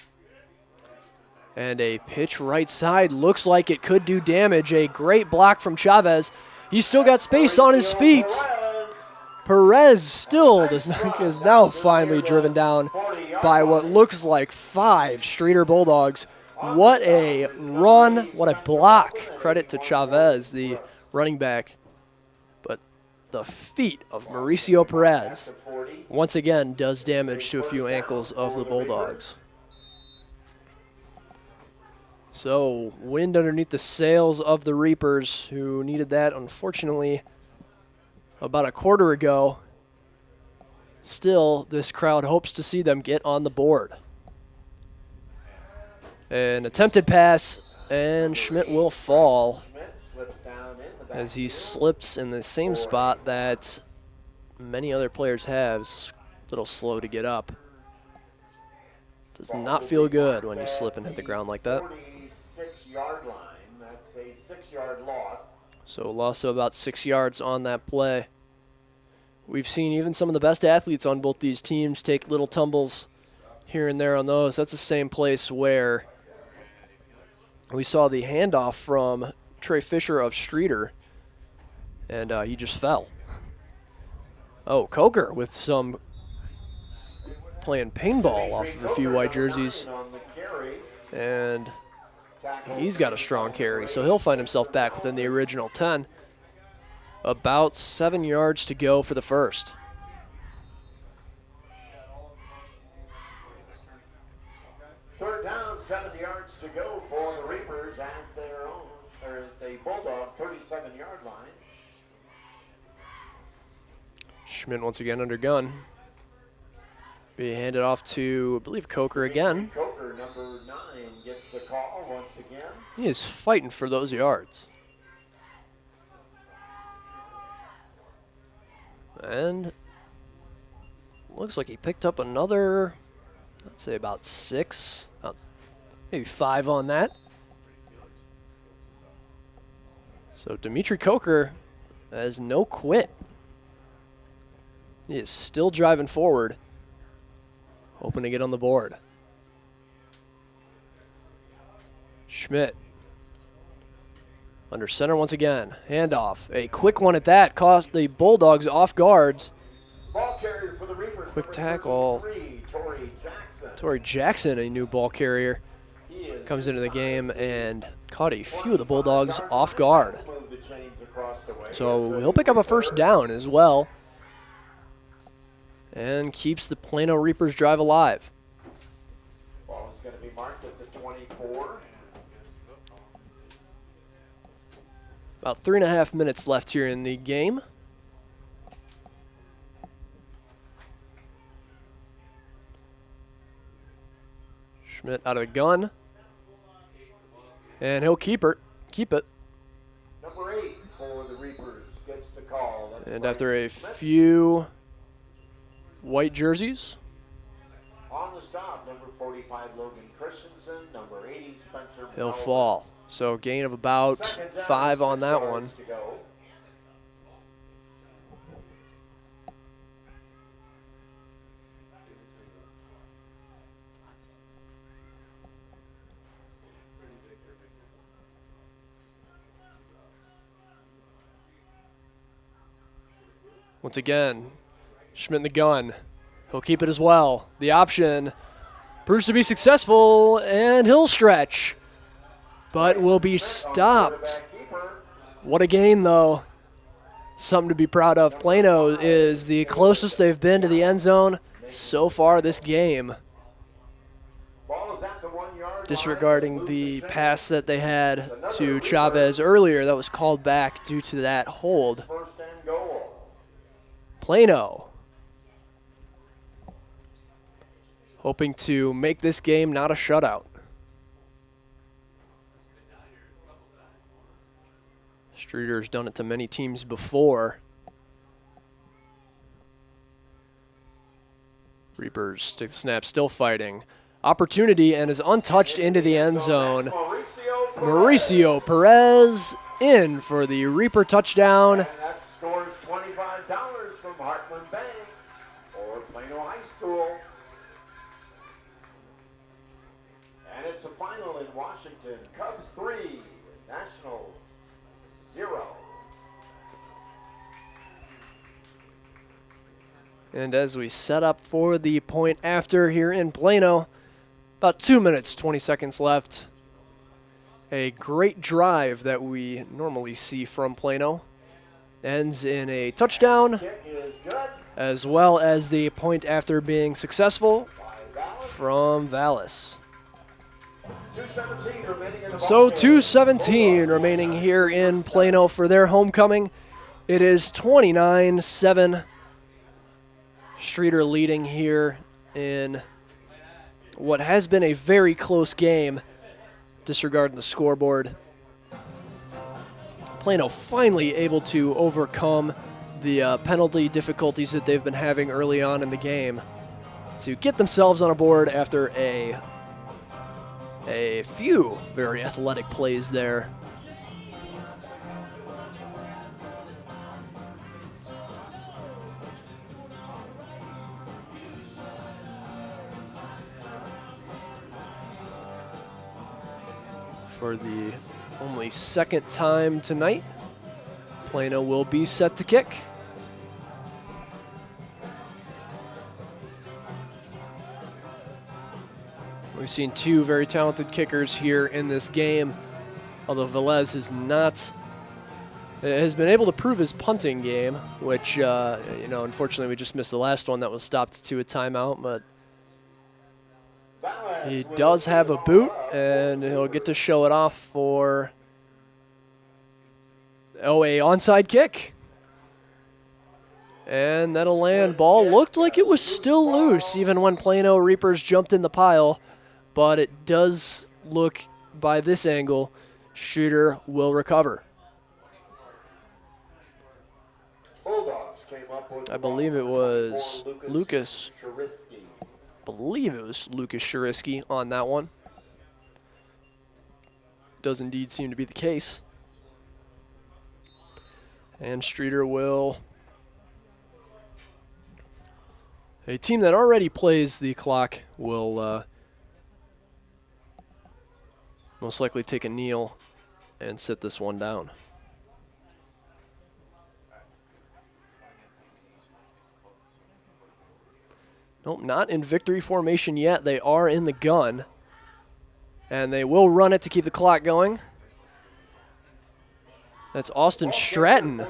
And a pitch right side looks like it could do damage. A great block from Chavez. He's still got space on his feet. Perez still does not, is now finally driven down by what looks like 5 Streator Bulldogs. What a run, what a block. Credit to Chavez, the running back. But the feet of Mauricio Perez once again does damage to a few ankles of the Bulldogs. So, wind underneath the sails of the Reapers, who needed that, unfortunately, about a quarter ago. Still, this crowd hopes to see them get on the board. An attempted pass, and Schmidt will fall as he slips in the same spot that many other players have. It's a little slow to get up. Does not feel good when you slip and hit the ground like that. 46-yard line. That's a 6-yard loss. So loss of about 6 yards on that play. We've seen even some of the best athletes on both these teams take little tumbles here and there on those. That's the same place where we saw the handoff from Trey Fisher of Streator, and he just fell. Oh, Coker with some playing paintball off of a few white jerseys, and he's got a strong carry, so he'll find himself back within the original 10. About 7 yards to go for the first. Third down, 7 yards to go for the Reapers at their own, or the Bulldog 37-yard line. Schmidt once again under gun. Be handed off to, I believe, Coker again. Coker, number 9, gets the call once again. He is fighting for those yards. And looks like he picked up another, I'd say about 6, maybe 5 on that. So Dimitri Coker has no quit. He is still driving forward, hoping to get on the board. Schmidt under center once again. Handoff. A quick one at that. Cost the Bulldogs off guards. Ball carrier for the Reapers. Quick tackle. Torrey Jackson, a new ball carrier, comes into the game and caught a few of the Bulldogs off guard. So he'll pick up a first down as well and keeps the Plano Reapers drive alive. Ball is going to be marked at the 24. About 3.5 minutes left here in the game. Schmidt out of the gun. And he'll keep it. Number 8 for the Reapers gets the call. And after a few white jerseys, on the stop, number 45 Logan Christensen, number 80 Spencer. He'll fall. So gain of about 5 on that one. Once again, Schmidt in the gun. He'll keep it as well. The option proves to be successful, and he'll stretch, but will be stopped. What a gain, though. Something to be proud of. Plano is the closest they've been to the end zone so far this game. Disregarding the pass that they had to Chavez earlier that was called back due to that hold. Plano hoping to make this game not a shutout. Streator's done it to many teams before. Reapers take the snap, still fighting. Opportunity, and is untouched into the end zone. Mauricio Perez in for the Reaper touchdown. And that scores $25 from Hartman Bank or Plano High School. And it's a final in Washington. Cubs 3, Nationals 0. And as we set up for the point after here in Plano, about 2 minutes, 20 seconds left. A great drive that we normally see from Plano ends in a touchdown, as well as the point after being successful from Vallis. So 2:17 remaining here in Plano for their homecoming. It is 29-7. Streator leading here in what has been a very close game, disregarding the scoreboard. Plano finally able to overcome the penalty difficulties that they've been having early on in the game to get themselves on a board after a few very athletic plays there. For the only second time tonight, Plano will be set to kick. We've seen two very talented kickers here in this game, although Velez has been able to prove his punting game, which, unfortunately we just missed the last one that was stopped to a timeout, but He does have a boot, and he'll get to show it off for, a onside kick. And that'll land. Ball looked like it was still loose even when Plano Reapers jumped in the pile, but it does look by this angle, Streator will recover. I believe it was Lucas Shurisky on that one. Does indeed seem to be the case. And Streator will, a team that already plays the clock, will most likely take a kneel and sit this one down. Nope, not in victory formation yet. They are in the gun. And they will run it to keep the clock going. That's Austin Stratton.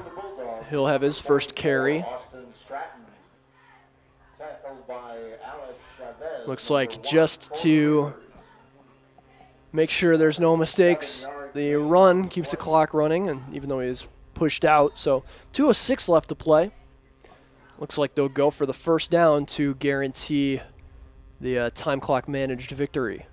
He'll have his first carry. Looks like just to make sure there's no mistakes, the run keeps the clock running, and even though he is pushed out. So 2:06 left to play. Looks like they'll go for the first down to guarantee the time clock managed victory.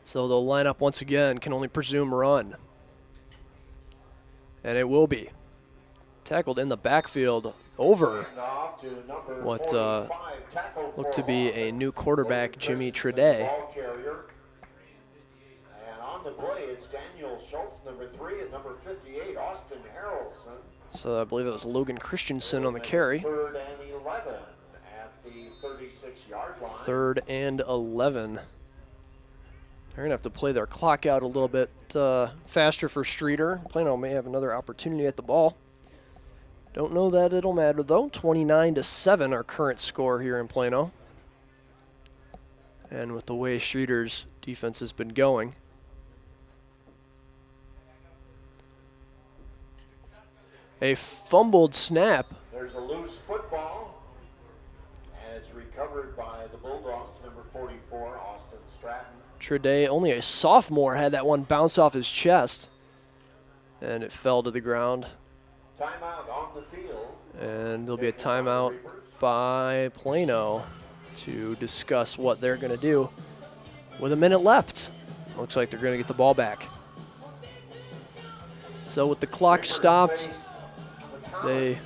So they'll line up once again, can only presume run. And it will be. Tackled in the backfield over what looked to be a new quarterback, Jimmy Treday. So I believe it was Logan Christensen on the carry. 3rd and 11. They're going to have to play their clock out a little bit faster for Streator. Plano may have another opportunity at the ball. Don't know that it'll matter, though. 29-7 our current score here in Plano. And with the way Streator's defense has been going. A fumbled snap. There's a loose football, and it's recovered by the Bulldogs, number 44, Austin Stratton. Treday, only a sophomore, had that one bounce off his chest, and it fell to the ground. Timeout on the field. And there'll be a timeout by Plano to discuss what they're going to do with a minute left. Looks like they're going to get the ball back. So with the clock stopped, they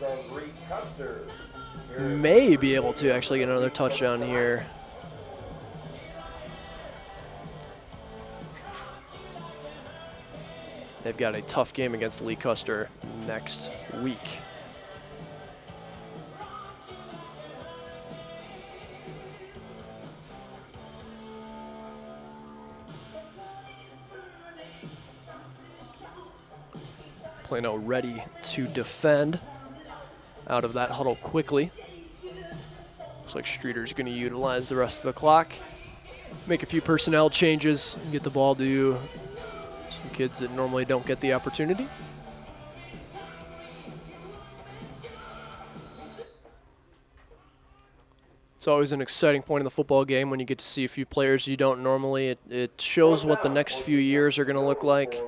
may be able to actually get another touchdown here. They've got a tough game against Lee Custer next week. Plano ready to defend out of that huddle quickly. Looks like Streator's going to utilize the rest of the clock, make a few personnel changes, and get the ball to some kids that normally don't get the opportunity. It's always an exciting point in the football game when you get to see a few players you don't normally. It shows what the next few years are going to look like.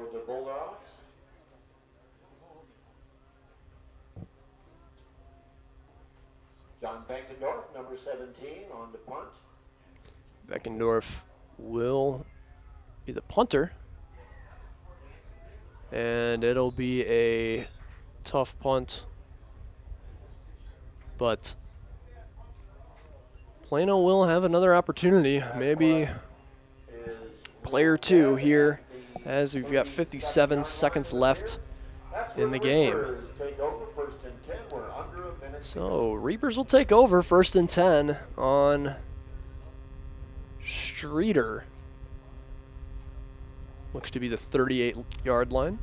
John Beckendorf, number 17, on the punt. Beckendorf will be the punter. And it'll be a tough punt. But Plano will have another opportunity, maybe player 2 here, as we've got 57 seconds left in the game. So Reapers will take over 1st and 10 on Streator. Looks to be the 38-yard line.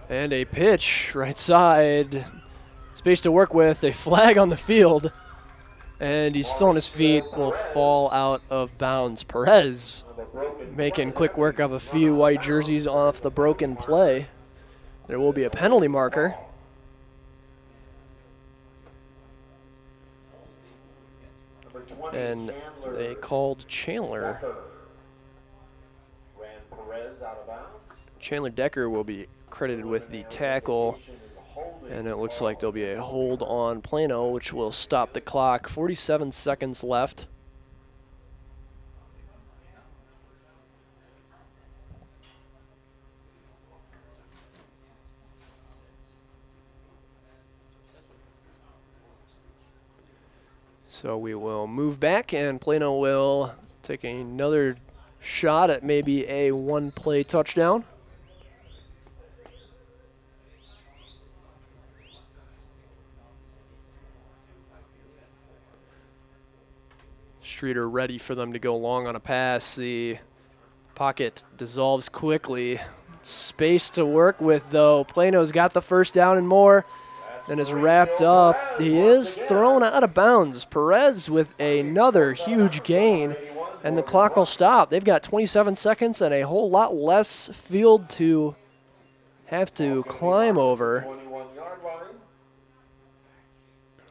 And a pitch right side. Space to work with. A flag on the field. And he's still on his feet, will fall out of bounds. Perez making quick work of a few white jerseys off the broken play. There will be a penalty marker. And they called Chandler. Chandler Decker will be credited with the tackle. And it looks like there'll be a hold on Plano, which will stop the clock. 47 seconds left. So we will move back, and Plano will take another shot at maybe a one-play touchdown. Streator ready for them to go long on a pass. The pocket dissolves quickly. Space to work with, though. Plano's got the first down and more, and is wrapped up. He is thrown out of bounds. Perez with another huge gain, and the clock will stop. They've got 27 seconds and a whole lot less field to have to climb over.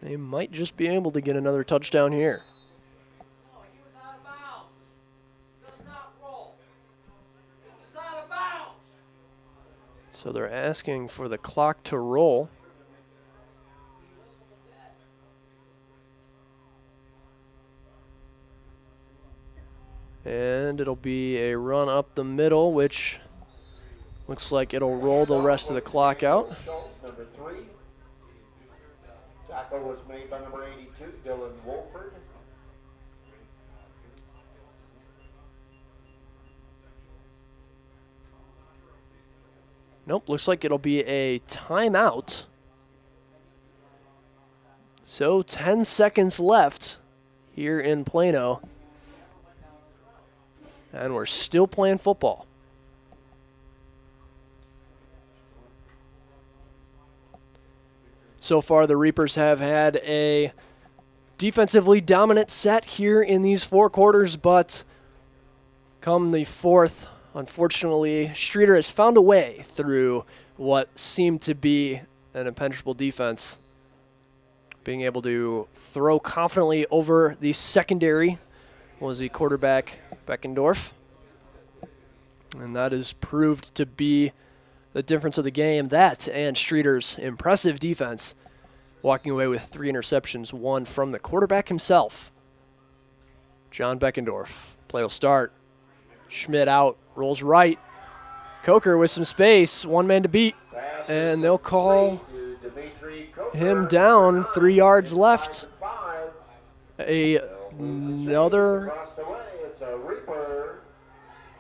They might just be able to get another touchdown here. So they're asking for the clock to roll. And it'll be a run up the middle, which looks like it'll roll the rest of the clock out. Number 3. Tackle was made by number 82, Dylan Wolford. Nope, looks like it'll be a timeout. So 10 seconds left here in Plano. And we're still playing football. So far, the Reapers have had a defensively dominant set here in these 4 quarters, but come the fourth, unfortunately, Streator has found a way through what seemed to be an impenetrable defense, being able to throw confidently over the secondary was the quarterback Beckendorf. And that has proved to be the difference of the game. That and Streator's impressive defense, walking away with 3 interceptions, 1 from the quarterback himself, John Beckendorf. Play will start. Schmidt out, rolls right. Coker with some space, 1 man to beat. And they'll call him down, 3 yards left. Another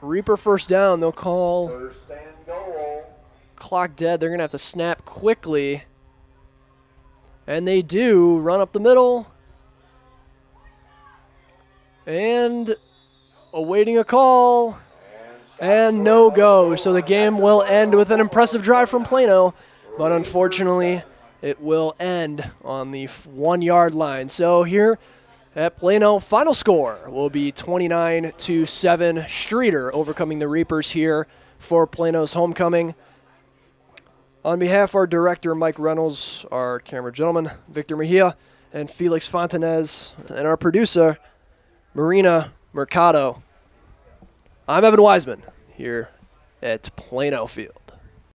Reaper first down. They'll call clock dead. They're going to have to snap quickly. And they do run up the middle. And awaiting a call. And no go. So the game will end with an impressive drive from Plano. But unfortunately, it will end on the 1-yard line. So here at Plano, final score will be 29-7. Streator overcoming the Reapers here for Plano's homecoming. On behalf of our director, Mike Reynolds, our camera gentleman, Victor Mejia, and Felix Fontanez, and our producer, Marina Mercado, I'm Evan Wiseman here at Plano Field.